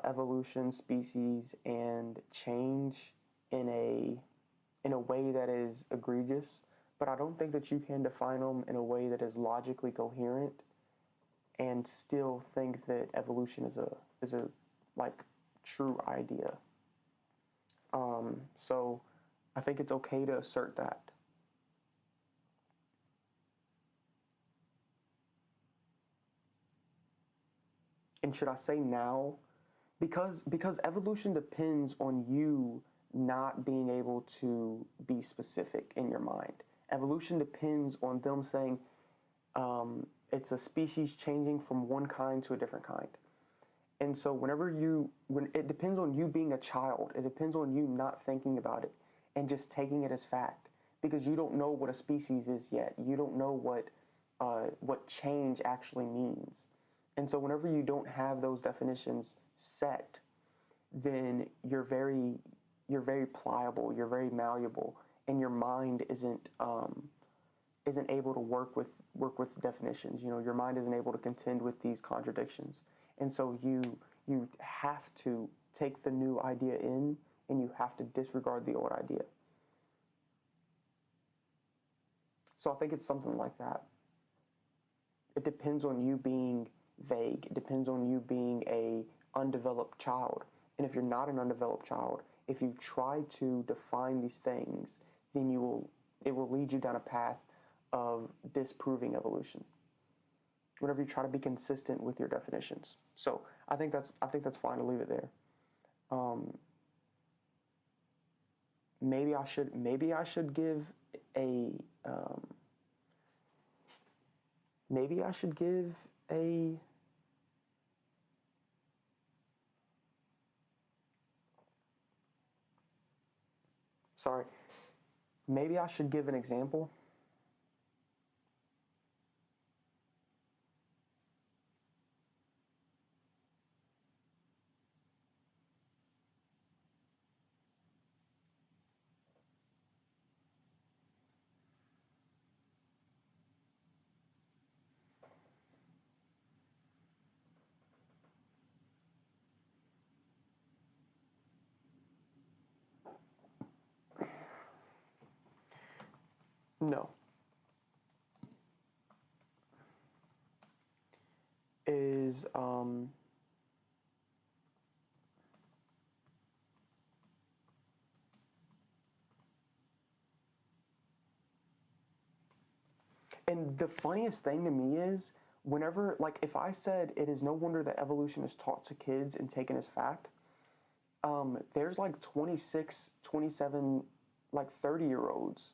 evolution, species, and change in a way that is egregious. But I don't think that you can define them in a way that is logically coherent and still think that evolution is a like true idea. So I think it's okay to assert that. And should I say now? Because evolution depends on you not being able to be specific in your mind. Evolution depends on them saying it's a species changing from one kind to a different kind. And so when it depends on you being a child, it depends on you not thinking about it and just taking it as fact, because you don't know what a species is yet. You don't know what change actually means. And so whenever you don't have those definitions set, then you're very pliable, you're very malleable, and your mind isn't able to work with definitions. You know, your mind isn't able to contend with these contradictions. And so you have to take the new idea in, and you have to disregard the old idea. So I think it's something like that. It depends on you being vague. It depends on you being a undeveloped child. And if you're not an undeveloped child, if you try to define these things, then it will lead you down a path of disproving evolution. Whenever you try to be consistent with your definitions. So I think that's fine to leave it there. Maybe I should give a sorry. Maybe I should give an example. No. Is and the funniest thing to me is whenever, like, if I said it is no wonder that evolution is taught to kids and taken as fact, there's like 26, 27, like 30-year-olds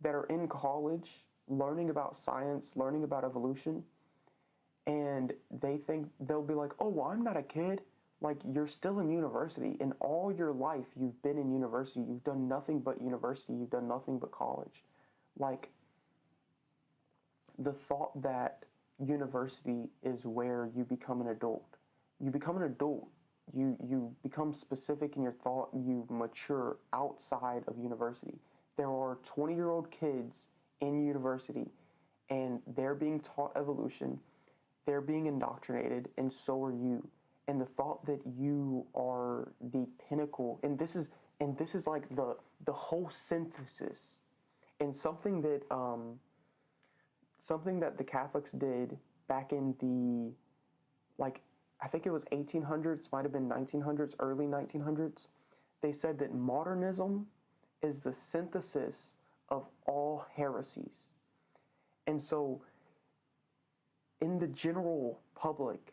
that are in college learning about science, learning about evolution, and they think they'll be like, oh, well, I'm not a kid. Like, you're still in university. In all your life, you've been in university. You've done nothing but university. You've done nothing but college. Like, the thought that university is where you become an adult. You become an adult. You become specific in your thought. You mature outside of university. There are 20-year-old kids in university, and they're being taught evolution. They're being indoctrinated, and so are you. And the thought that you are the pinnacle, and this is like the whole synthesis, and something that the Catholics did back in the, like, I think it was 1800s, might have been 1900s, early 1900s. They said that modernism is the synthesis of all heresies. And so in the general public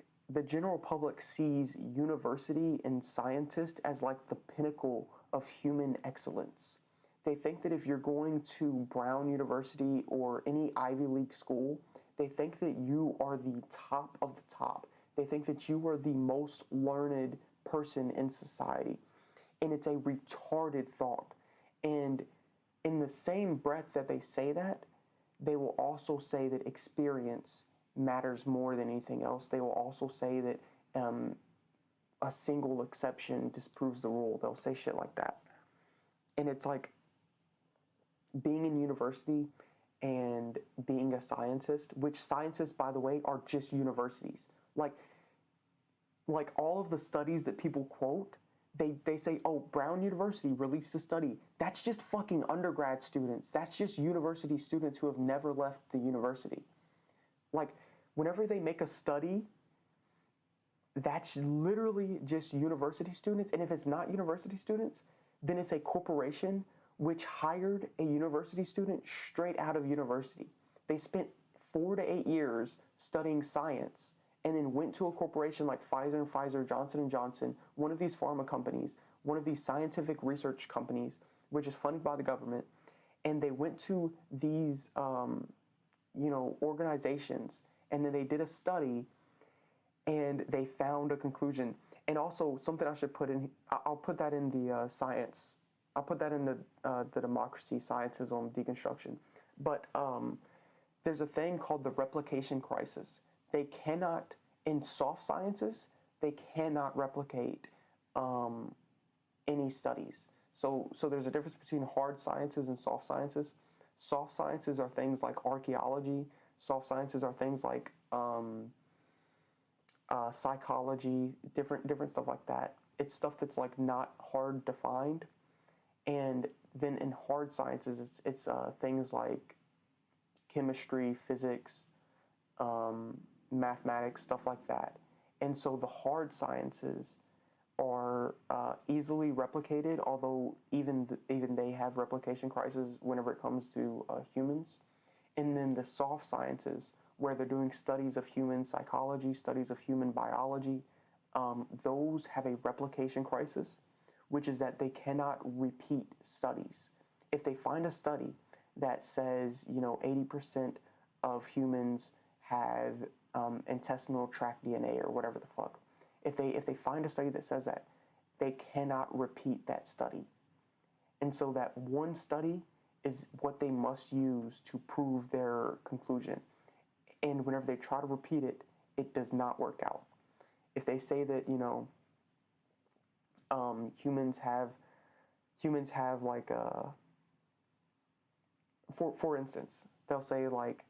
sees university and scientists as like the pinnacle of human excellence. They think that if you're going to Brown University or any Ivy League school, they think that you are the top of the top. They think that you are the most learned person in society. And it's a retarded thought. And in the same breath that they say that, they will also say that experience matters more than anything else. They will also say that a single exception disproves the rule. They'll say shit like that. And it's like, being in university and being a scientist, which scientists, by the way, are just universities. Like all of the studies that people quote, they say, oh, Brown University released a study. That's just fucking undergrad students. That's just university students who have never left the university. Like, whenever they make a study, that's literally just university students. And if it's not university students, then it's a corporation which hired a university student straight out of university. They spent 4 to 8 years studying science and then went to a corporation like Pfizer, Johnson & Johnson, one of these pharma companies, one of these scientific research companies, which is funded by the government, and they went to these, organizations, and then they did a study, and they found a conclusion. And also, something I should put in, I'll put that in the science. I'll put that in the democracy, sciences on deconstruction. But there's a thing called the replication crisis. They cannot, in soft sciences, they cannot replicate any studies. So there's a difference between hard sciences and soft sciences. Soft sciences are things like archaeology. Soft sciences are things like psychology, different stuff like that. It's stuff that's like not hard to find. And then in hard sciences, it's things like chemistry, physics, mathematics, stuff like that. And so the hard sciences are easily replicated, although even they have replication crises whenever it comes to humans. And then the soft sciences, where they're doing studies of human psychology, studies of human biology, those have a replication crisis, which is that they cannot repeat studies. If they find a study that says, 80% of humans have intestinal tract DNA or whatever the fuck, if they find a study that says that, they cannot repeat that study. And so that one study is what they must use to prove their conclusion. And whenever they try to repeat it, it does not work out. If they say that, humans have like for instance, they'll say like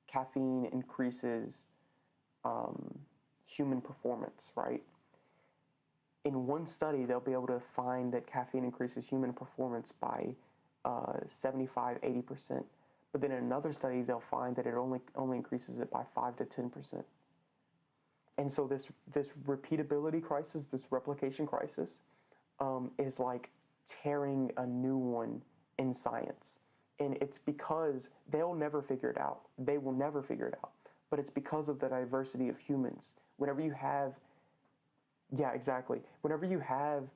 caffeine increases human performance, right? In one study, they'll be able to find that caffeine increases human performance by 75-80%. But then in another study, they'll find that it only increases it by 5 to 10%. And so this repeatability crisis, this replication crisis, is like tearing a new one in science. And it's because they'll never figure it out. They will never figure it out. But it's because of the diversity of humans. Whenever you have, yeah, exactly. Whenever you have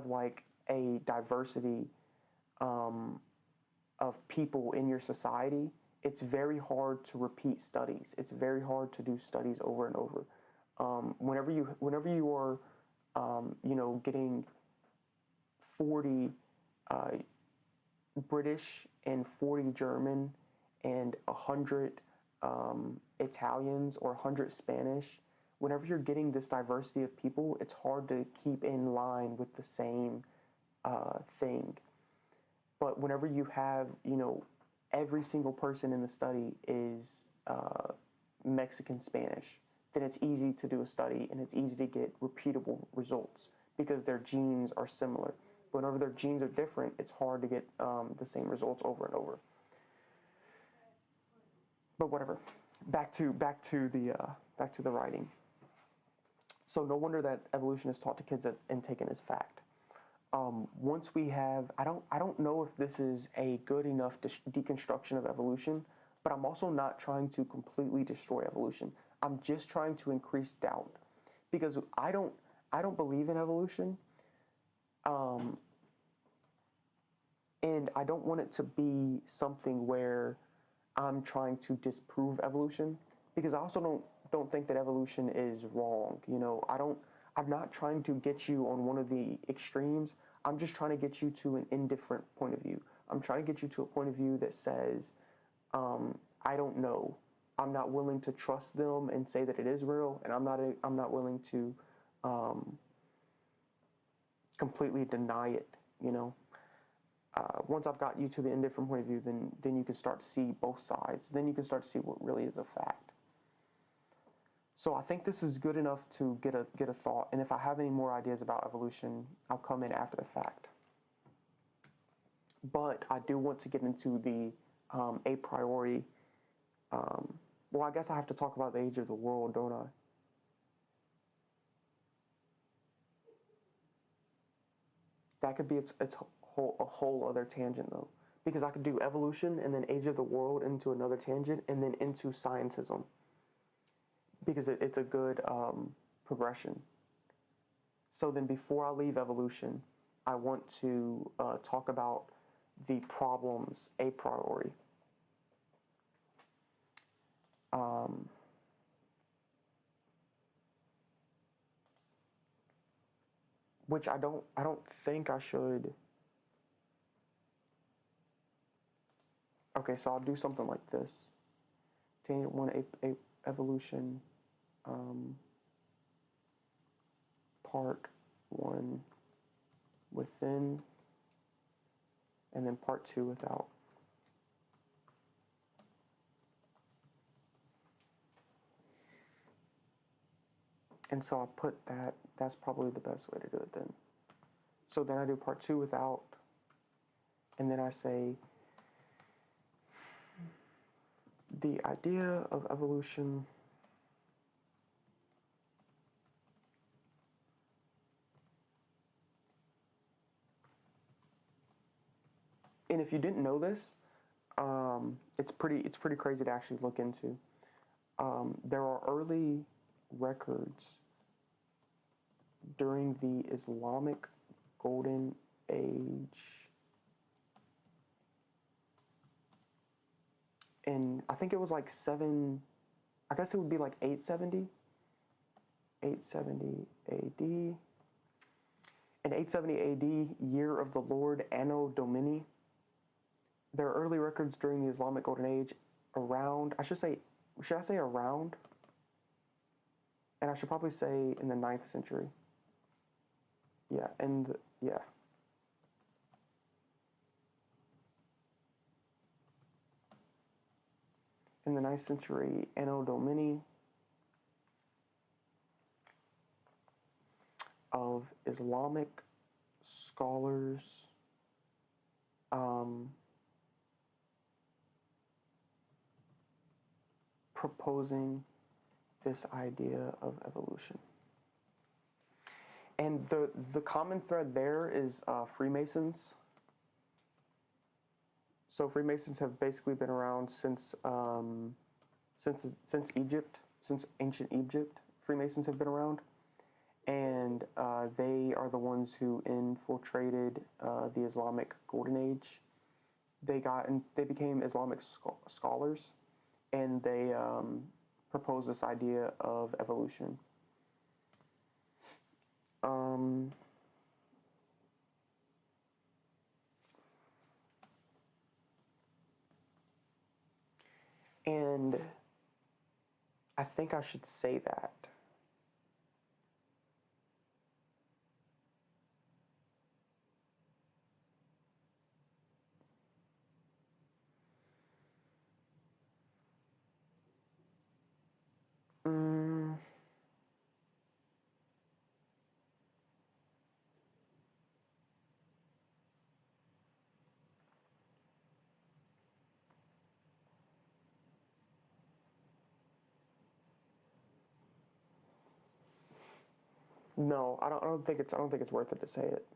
like a diversity of people in your society, it's very hard to repeat studies. It's very hard to do studies over and over. Whenever you are, getting 40 British and 40 German and 100 Italians or 100 Spanish, whenever you're getting this diversity of people, it's hard to keep in line with the same thing. But whenever you have, every single person in the study is Mexican Spanish, then it's easy to do a study and it's easy to get repeatable results because their genes are similar. But whenever their genes are different, it's hard to get the same results over and over. But whatever. Back to the writing. So no wonder that evolution is taught to kids and taken as fact. Once we have, I don't know if this is a good enough deconstruction of evolution, but I'm also not trying to completely destroy evolution. I'm just trying to increase doubt, because I don't believe in evolution, and I don't want it to be something where I'm trying to disprove evolution, because I also don't think that evolution is wrong. I'm not trying to get you on one of the extremes. I'm just trying to get you to an indifferent point of view. I'm trying to get you to a point of view that says I don't know. I'm not willing to trust them and say that it is real, and I'm not willing to completely deny it. You know, once I've got you to the indifferent point of view, then you can start to see both sides. Then you can start to see what really is a fact. So I think this is good enough to get a thought. And if I have any more ideas about evolution, I'll come in after the fact. But I do want to get into the a priori. Well, I guess I have to talk about the age of the world, don't I? That could be a whole other tangent, though. Because I could do evolution and then age of the world into another tangent and then into scientism. Because it's a good progression. So then before I leave evolution, I want to talk about the problems a priori. Which I don't think I should. Okay, so I'll do something like this. Tangent 1, a evolution, part 1 within, and then part 2 without. And so I put that, that's probably the best way to do it then. So then I do part 2 without, and then I say, the idea of evolution and if you didn't know this, it's pretty crazy to actually look into. There are early records during the Islamic Golden Age, and I think it was like I guess it would be like 870 AD. In 870 AD, year of the Lord, Anno Domini. There are early records during the Islamic Golden Age around, should I say around? And I should probably say in the 9th century. Yeah, yeah. In the 9th century, Anno Domini of Islamic scholars proposing this idea of evolution. And the common thread there is Freemasons. So Freemasons have basically been around since Egypt, since ancient Egypt. Freemasons have been around, and they are the ones who infiltrated the Islamic Golden Age. They became Islamic scholars, and they proposed this idea of evolution. And I think I should say that. No, I don't think it's worth it to say it.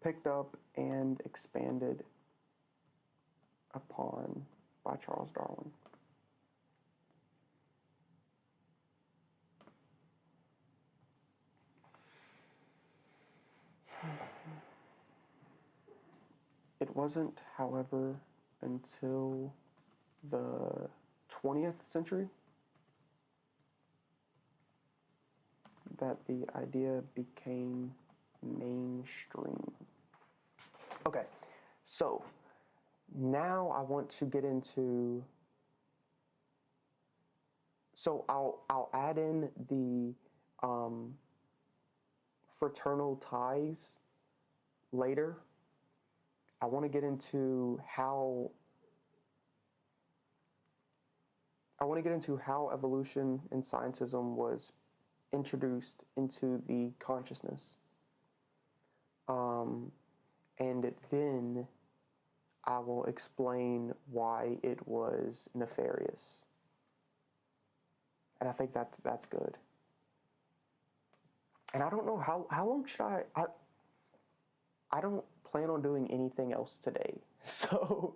Picked up and expanded upon by Charles Darwin. It wasn't, however, until the 20th century that the idea became mainstream. Okay, so now I want to get into, so I'll add in the fraternal ties later. I want to get into how evolution and scientism was introduced into the consciousness. And then I will explain why it was nefarious. And I think that's good. And I don't know how long should I don't plan on doing anything else today. So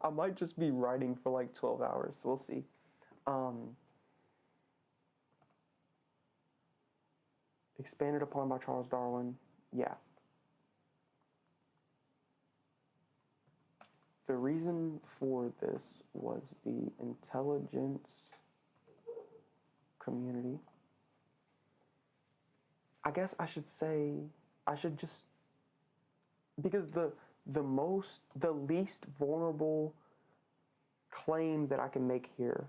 I might just be writing for like 12 hours. We'll see. Expanded upon by Charles Darwin. Yeah. The reason for this was the intelligence community. I guess I should say, because the least vulnerable claim that I can make here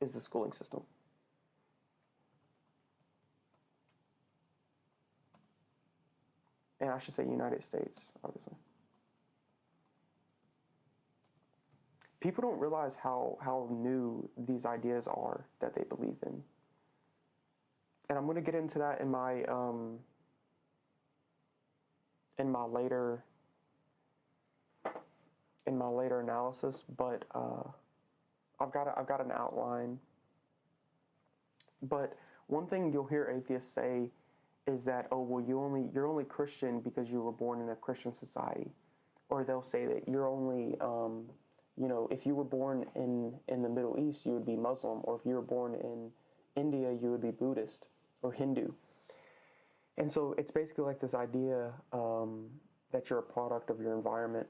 is the schooling system. And I should say United States, obviously. People don't realize how new these ideas are that they believe in. And I'm going to get into that in my later analysis, but I've got an outline. But one thing you'll hear atheists say is that, oh, well, you're only Christian because you were born in a Christian society, or they'll say that you're only if you were born in the Middle East, you would be Muslim, or if you were born in India, you would be Buddhist or Hindu. And so it's basically like this idea that you're a product of your environment,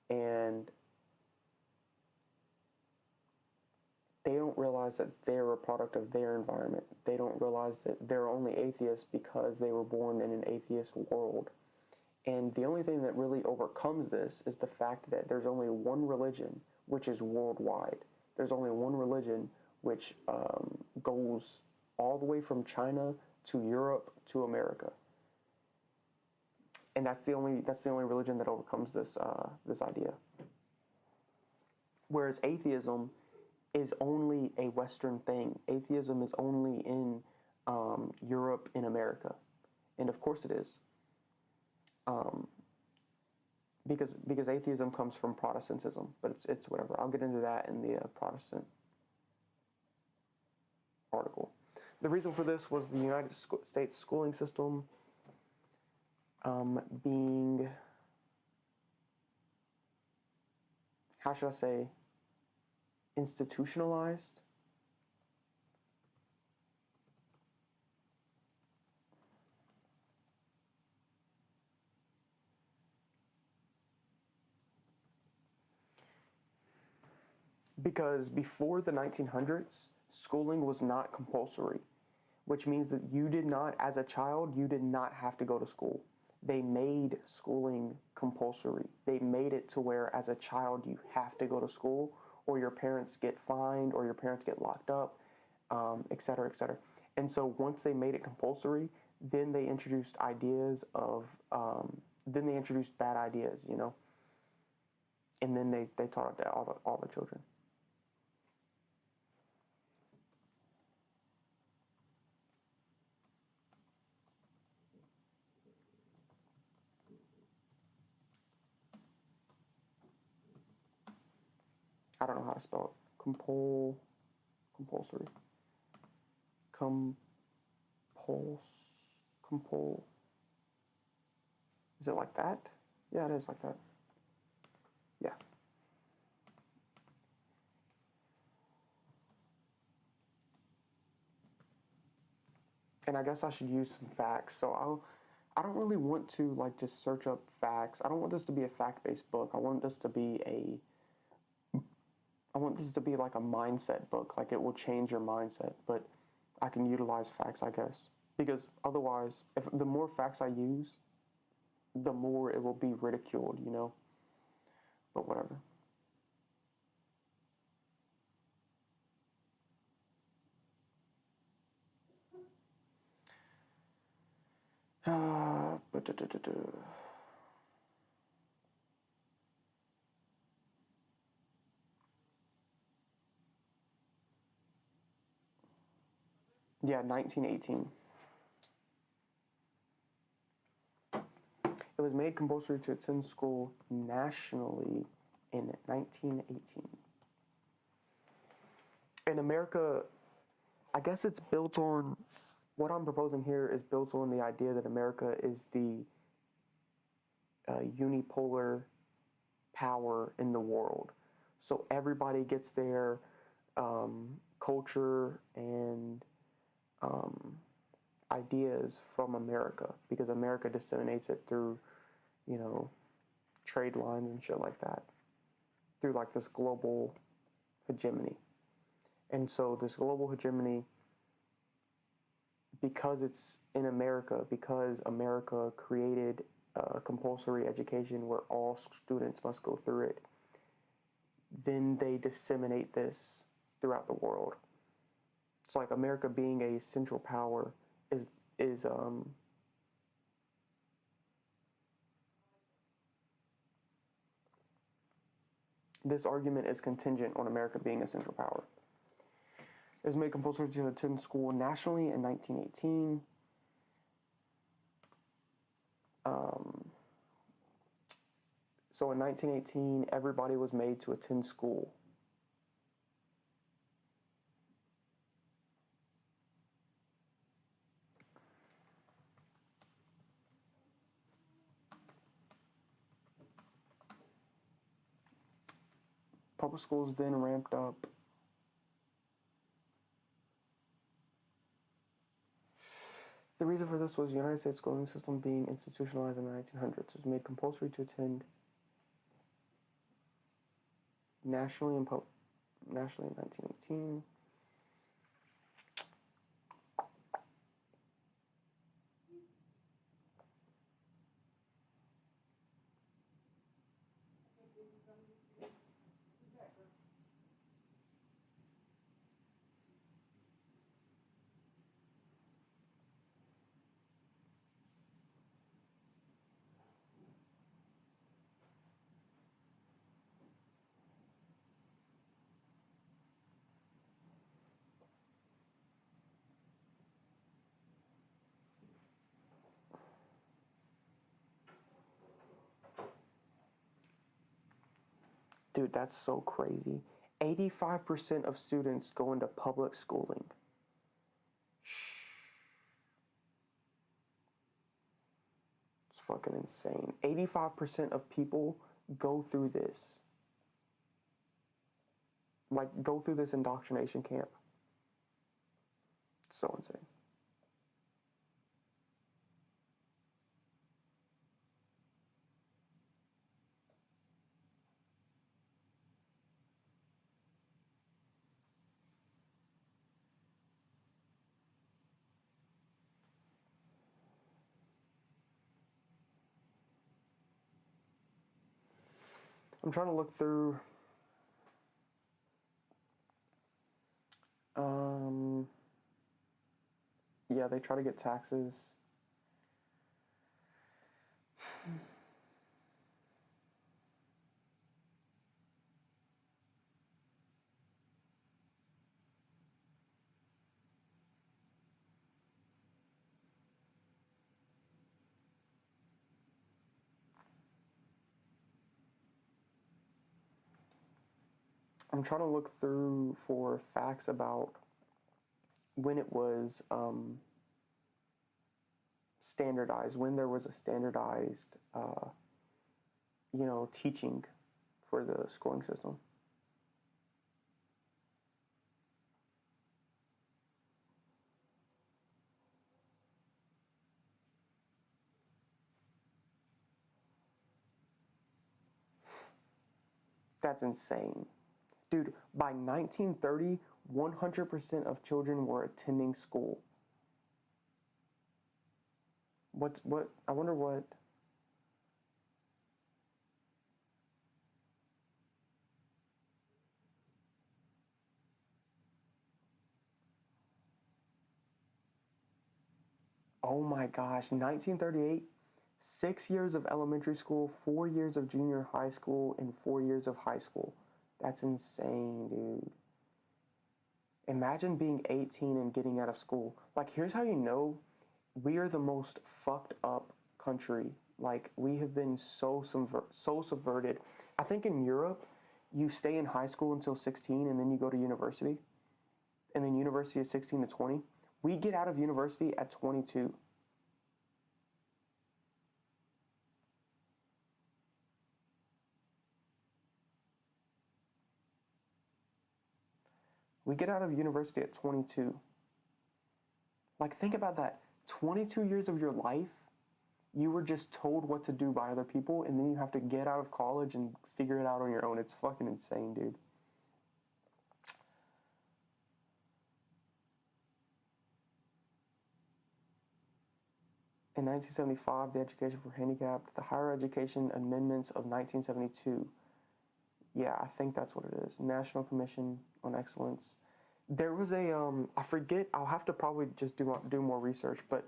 and they don't realize that they're a product of their environment. They don't realize that they're only atheists because they were born in an atheist world. And the only thing that really overcomes this is the fact that there's only one religion, which is worldwide. There's only one religion which goes all the way from China to Europe to America. And that's the only religion that overcomes this idea. Whereas atheism is only a Western thing. Atheism is only in Europe and America. And of course it is. Because atheism comes from Protestantism, but it's whatever. I'll get into that in the Protestant article. The reason for this was the United States schooling system being, how should I say, institutionalized. Because before the 1900s, schooling was not compulsory, which means that you did not, as a child, you did not have to go to school. They made schooling compulsory. They made it to where, as a child, you have to go to school, or your parents get fined, or your parents get locked up, et cetera, et cetera. And so once they made it compulsory, then they introduced ideas of, then they introduced bad ideas, and then they taught it to all the children. I don't know how to spell it. Compulsory. Is it like that? Yeah, it is like that. Yeah. And I guess I should use some facts. So I don't really want to like just search up facts. I don't want this to be a fact-based book. I want this to be like a mindset book. Like it will change your mindset, but I can utilize facts, I guess. Because otherwise, if the more facts I use, the more it will be ridiculed, you know? But whatever. Yeah, 1918. It was made compulsory to attend school nationally in 1918. In America, I guess it's built on, what I'm proposing here is built on the idea that America is the unipolar power in the world. So everybody gets their culture and ideas from America, because America disseminates it through, you know, trade lines and shit like that, through like this global hegemony. And so this global hegemony, because it's in America, because America created a compulsory education where all students must go through it, then they disseminate this throughout the world. It's like America being a central power is this argument is contingent on America being a central power. It was made compulsory to attend school nationally in 1918. So in 1918, everybody was made to attend school. Public schools then ramped up. The reason for this was the United States schooling system being institutionalized in the 1900s. It was made compulsory to attend nationally in 1918. Dude, that's so crazy. 85% of students go into public schooling. It's fucking insane. 85% of people go through this. Like, go through this indoctrination camp. It's so insane. I'm trying to look through yeah, they try to get taxes. I'm trying to look through for facts about when it was standardized, when there was a standardized, teaching for the schooling system. That's insane. Dude, by 1930, 100% of children were attending school. I wonder what... Oh my gosh, 1938, 6 years of elementary school, 4 years of junior high school, and 4 years of high school. That's insane, dude. Imagine being 18 and getting out of school. Like, here's how you know we are the most fucked up country. Like, we have been so subverted. I think in Europe, you stay in high school until 16 and then you go to university. And then university is 16 to 20. We get out of university at 22. We get out of university at 22. Like, think about that. 22 years of your life, you were just told what to do by other people, and then you have to get out of college and figure it out on your own. It's fucking insane, dude. In 1975, the Education for Handicapped, the Higher Education Amendments of 1972. Yeah, I think that's what it is. National Commission on Excellence. There was a, I forget, I'll have to probably just do more research, but...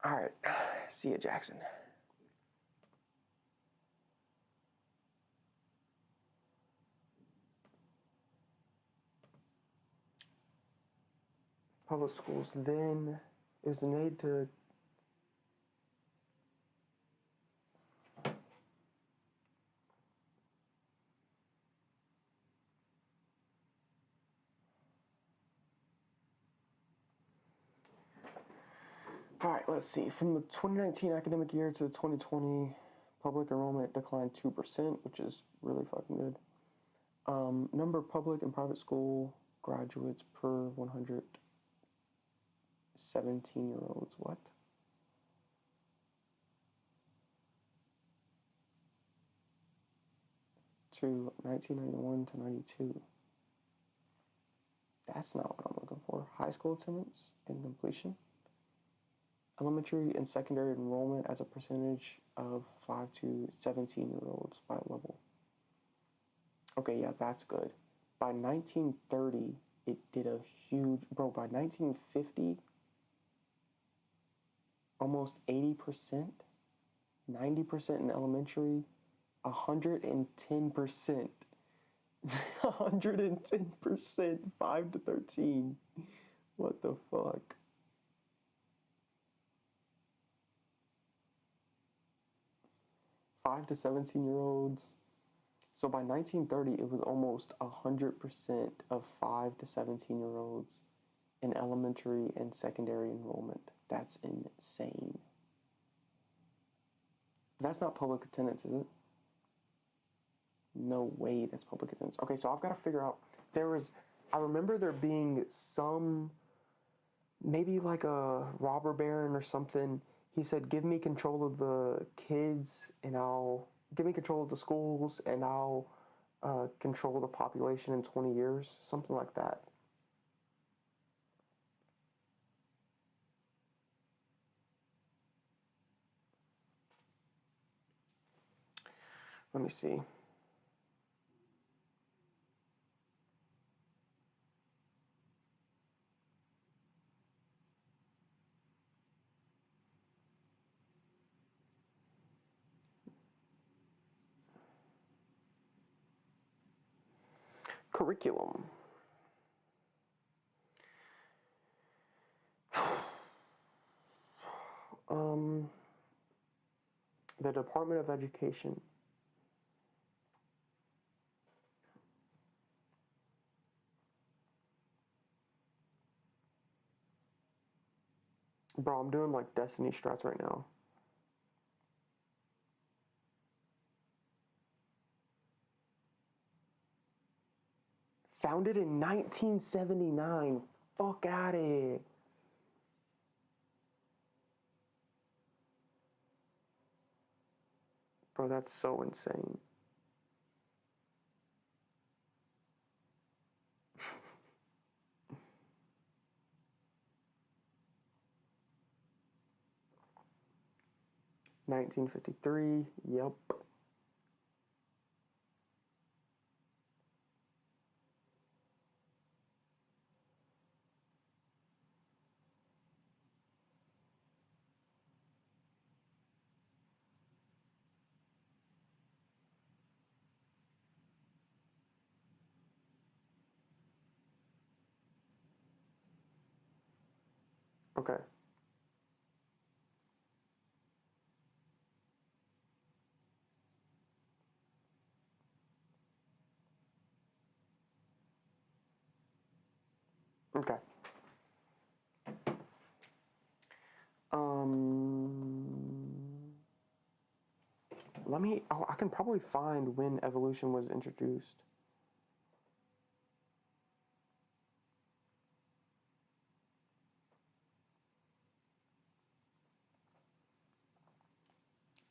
All right, see ya, Jackson. Public schools, then it was an aid to... All right, let's see. From the 2019 academic year to the 2020, public enrollment declined 2%, which is really fucking good. Number of public and private school graduates per 117-year-olds. What? To 1991 to 92. That's not what I'm looking for. High school attendance and completion. Elementary and secondary enrollment as a percentage of 5 to 17-year-olds by level. Okay, yeah, that's good. By 1930, it did a huge... Bro, by 1950, almost 80%, 90% in elementary, 110%. 110%, 5 to 13. What the fuck? Five to 17-year-olds. So by 1930, it was almost 100% of 5 to 17-year-olds in elementary and secondary enrollment. That's insane. That's not public attendance, is it? No way that's public attendance. Okay, so I've got to figure out. I remember there being some, maybe like a robber baron or something. He said, give me control of the kids and give me control of the schools and I'll control the population in 20 years. Something like that. Let me see. Curriculum. The Department of Education. Bro, I'm doing like Destiny strats right now. Founded in 1979. Fuck out of here. Bro, that's so insane. (1953), yep. Okay. Okay. Let me, oh, I can probably find when evolution was introduced.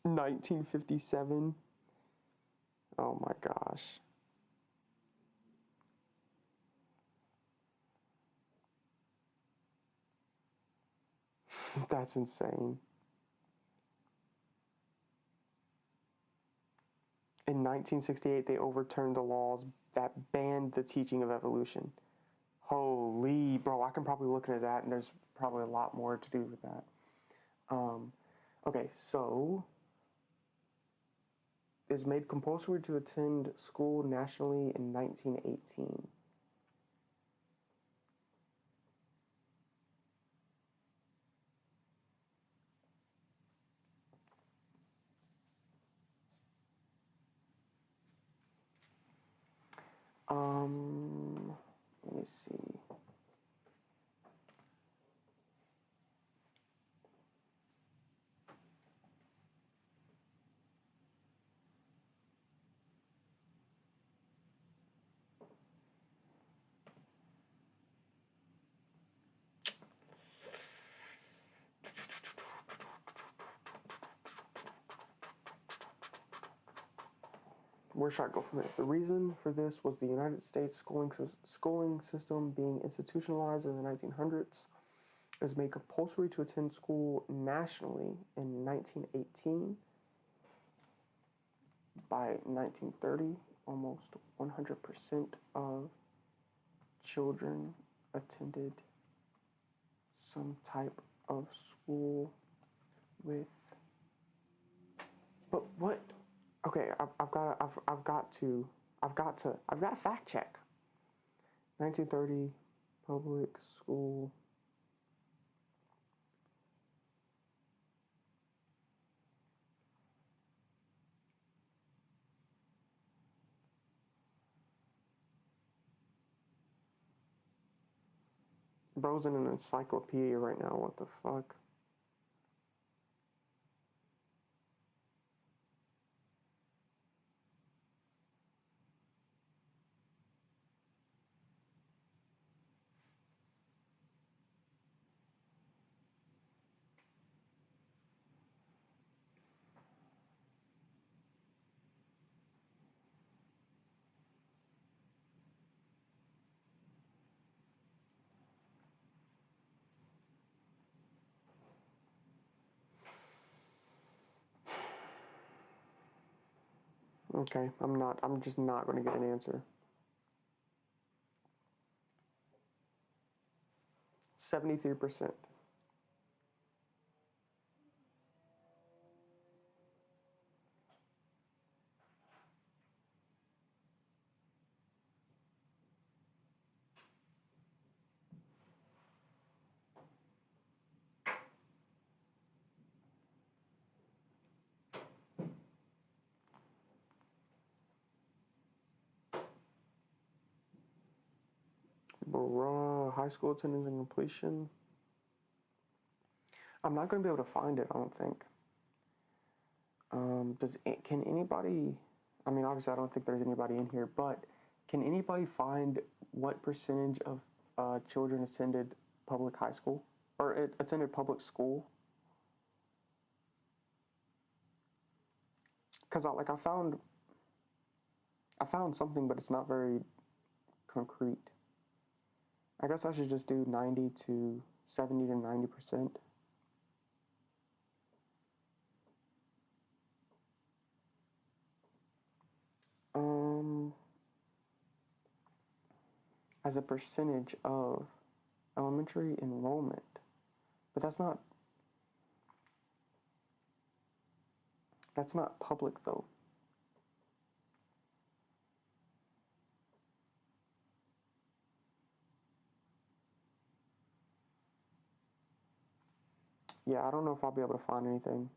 (1957). Oh my gosh. That's insane. In 1968, they overturned the laws that banned the teaching of evolution. Holy, bro, I can probably look into that, and there's probably a lot more to do with that. Okay, so is made compulsory to attend school nationally in 1918. Let me see. Where should I go from here? The reason for this was the United States schooling system being institutionalized in the 1900s. It was made compulsory to attend school nationally in 1918. By 1930, almost 100% of children attended some type of school with. But what? Okay, I've got to fact check. 1930, public school. Bro's in an encyclopedia right now. What the fuck? Okay, I'm just not going to get an answer. 73%. Bruh, high school attendance and completion. I'm not going to be able to find it, I don't think. Can anybody, I mean, obviously I don't think there's anybody in here, but can anybody find what percentage of children attended public high school? Or attended public school? Because I found something, but it's not very concrete. I guess I should just do 70 to 90%. As a percentage of elementary enrollment. But that's not public though. Yeah, I don't know if I'll be able to find anything.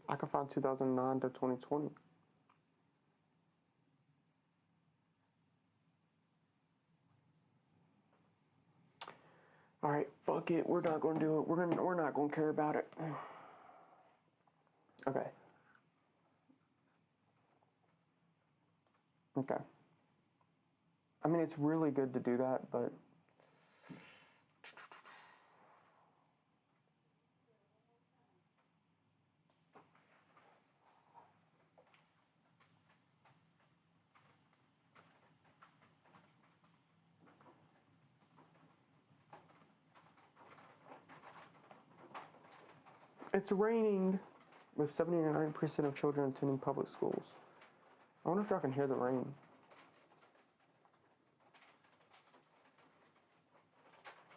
I can find 2009 to 2020. All right, fuck it. We're not gonna do it. We're not gonna care about it. Okay. Okay. I mean, it's really good to do that, but it's raining with 79% of children attending public schools. I wonder if y'all can hear the rain.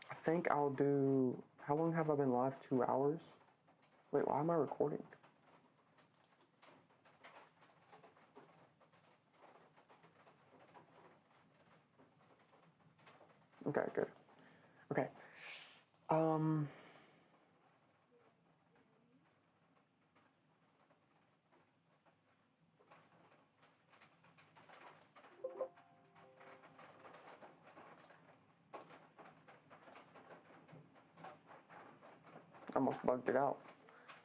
I think I'll do, how long have I been live? 2 hours? Wait, why am I recording? Okay, good. Okay. Almost bugged it out.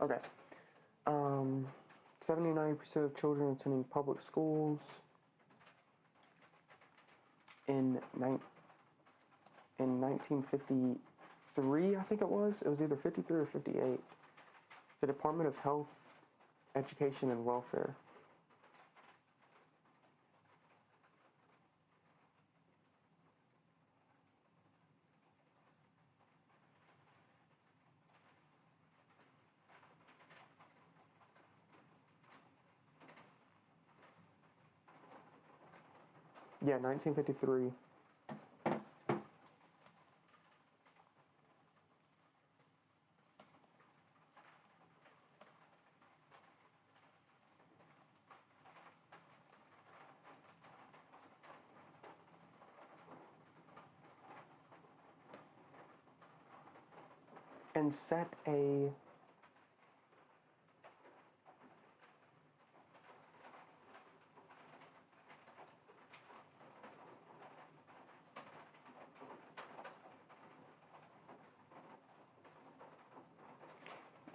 Okay. 79% of children attending public schools in 1953, I think it was. It was either 53 or 58. The Department of Health, Education, and Welfare. Yeah, 1953. And set a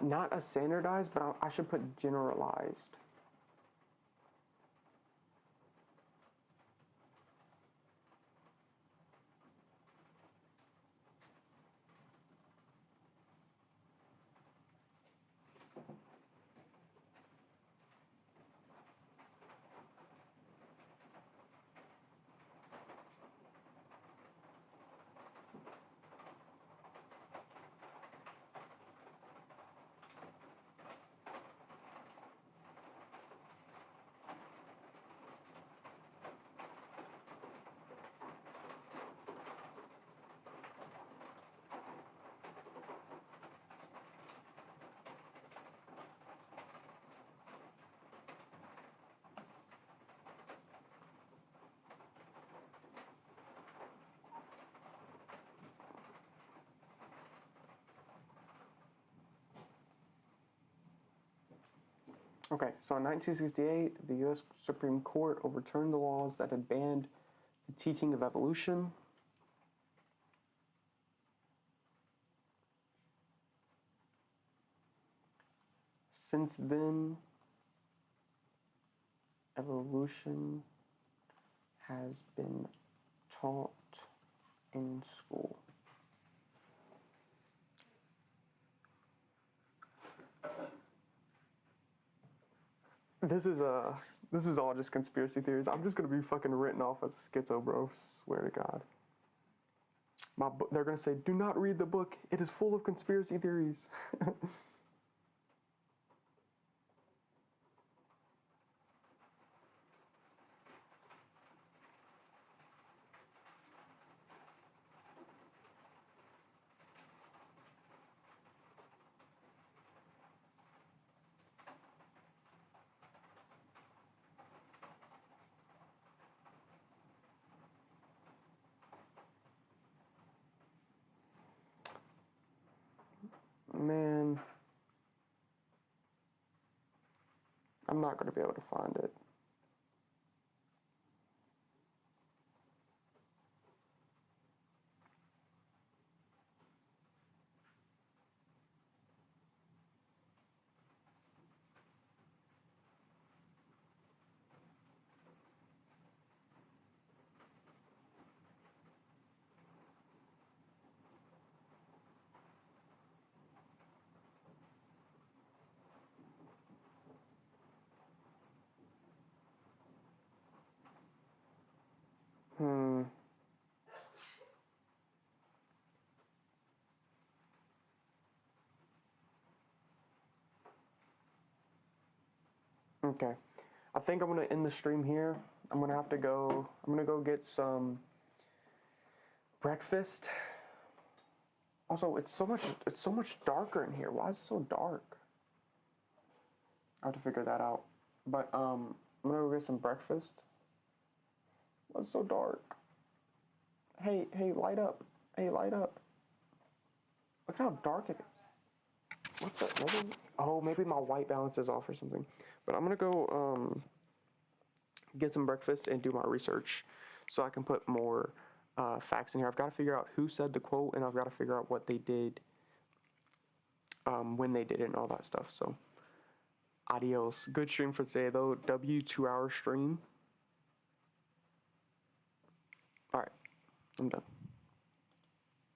not a standardized, but I should put generalized. Okay, so in 1968, the U.S. Supreme Court overturned the laws that had banned The teaching of evolution. Since then, evolution has been taught in school. This is all just conspiracy theories. I'm just gonna be fucking written off as a schizo, bro. Swear to God. They're gonna say, do not read the book. It is full of conspiracy theories. Man, I'm not going to be able to find it. Okay. I think I'm going to end the stream here. I'm going to go get some breakfast. Also, it's so much darker in here. Why is it so dark? I have to figure that out. But I'm going to go get some breakfast. Why is it so dark? Hey, light up. Hey, light up. Look at how dark it is. What the? Maybe my white balance is off or something. But I'm going to go get some breakfast and do my research so I can put more facts in here. I've got to figure out who said the quote, and I've got to figure out what they did, when they did it, and all that stuff. So, adios. Good stream for today, though. 2-hour stream. All right. I'm done.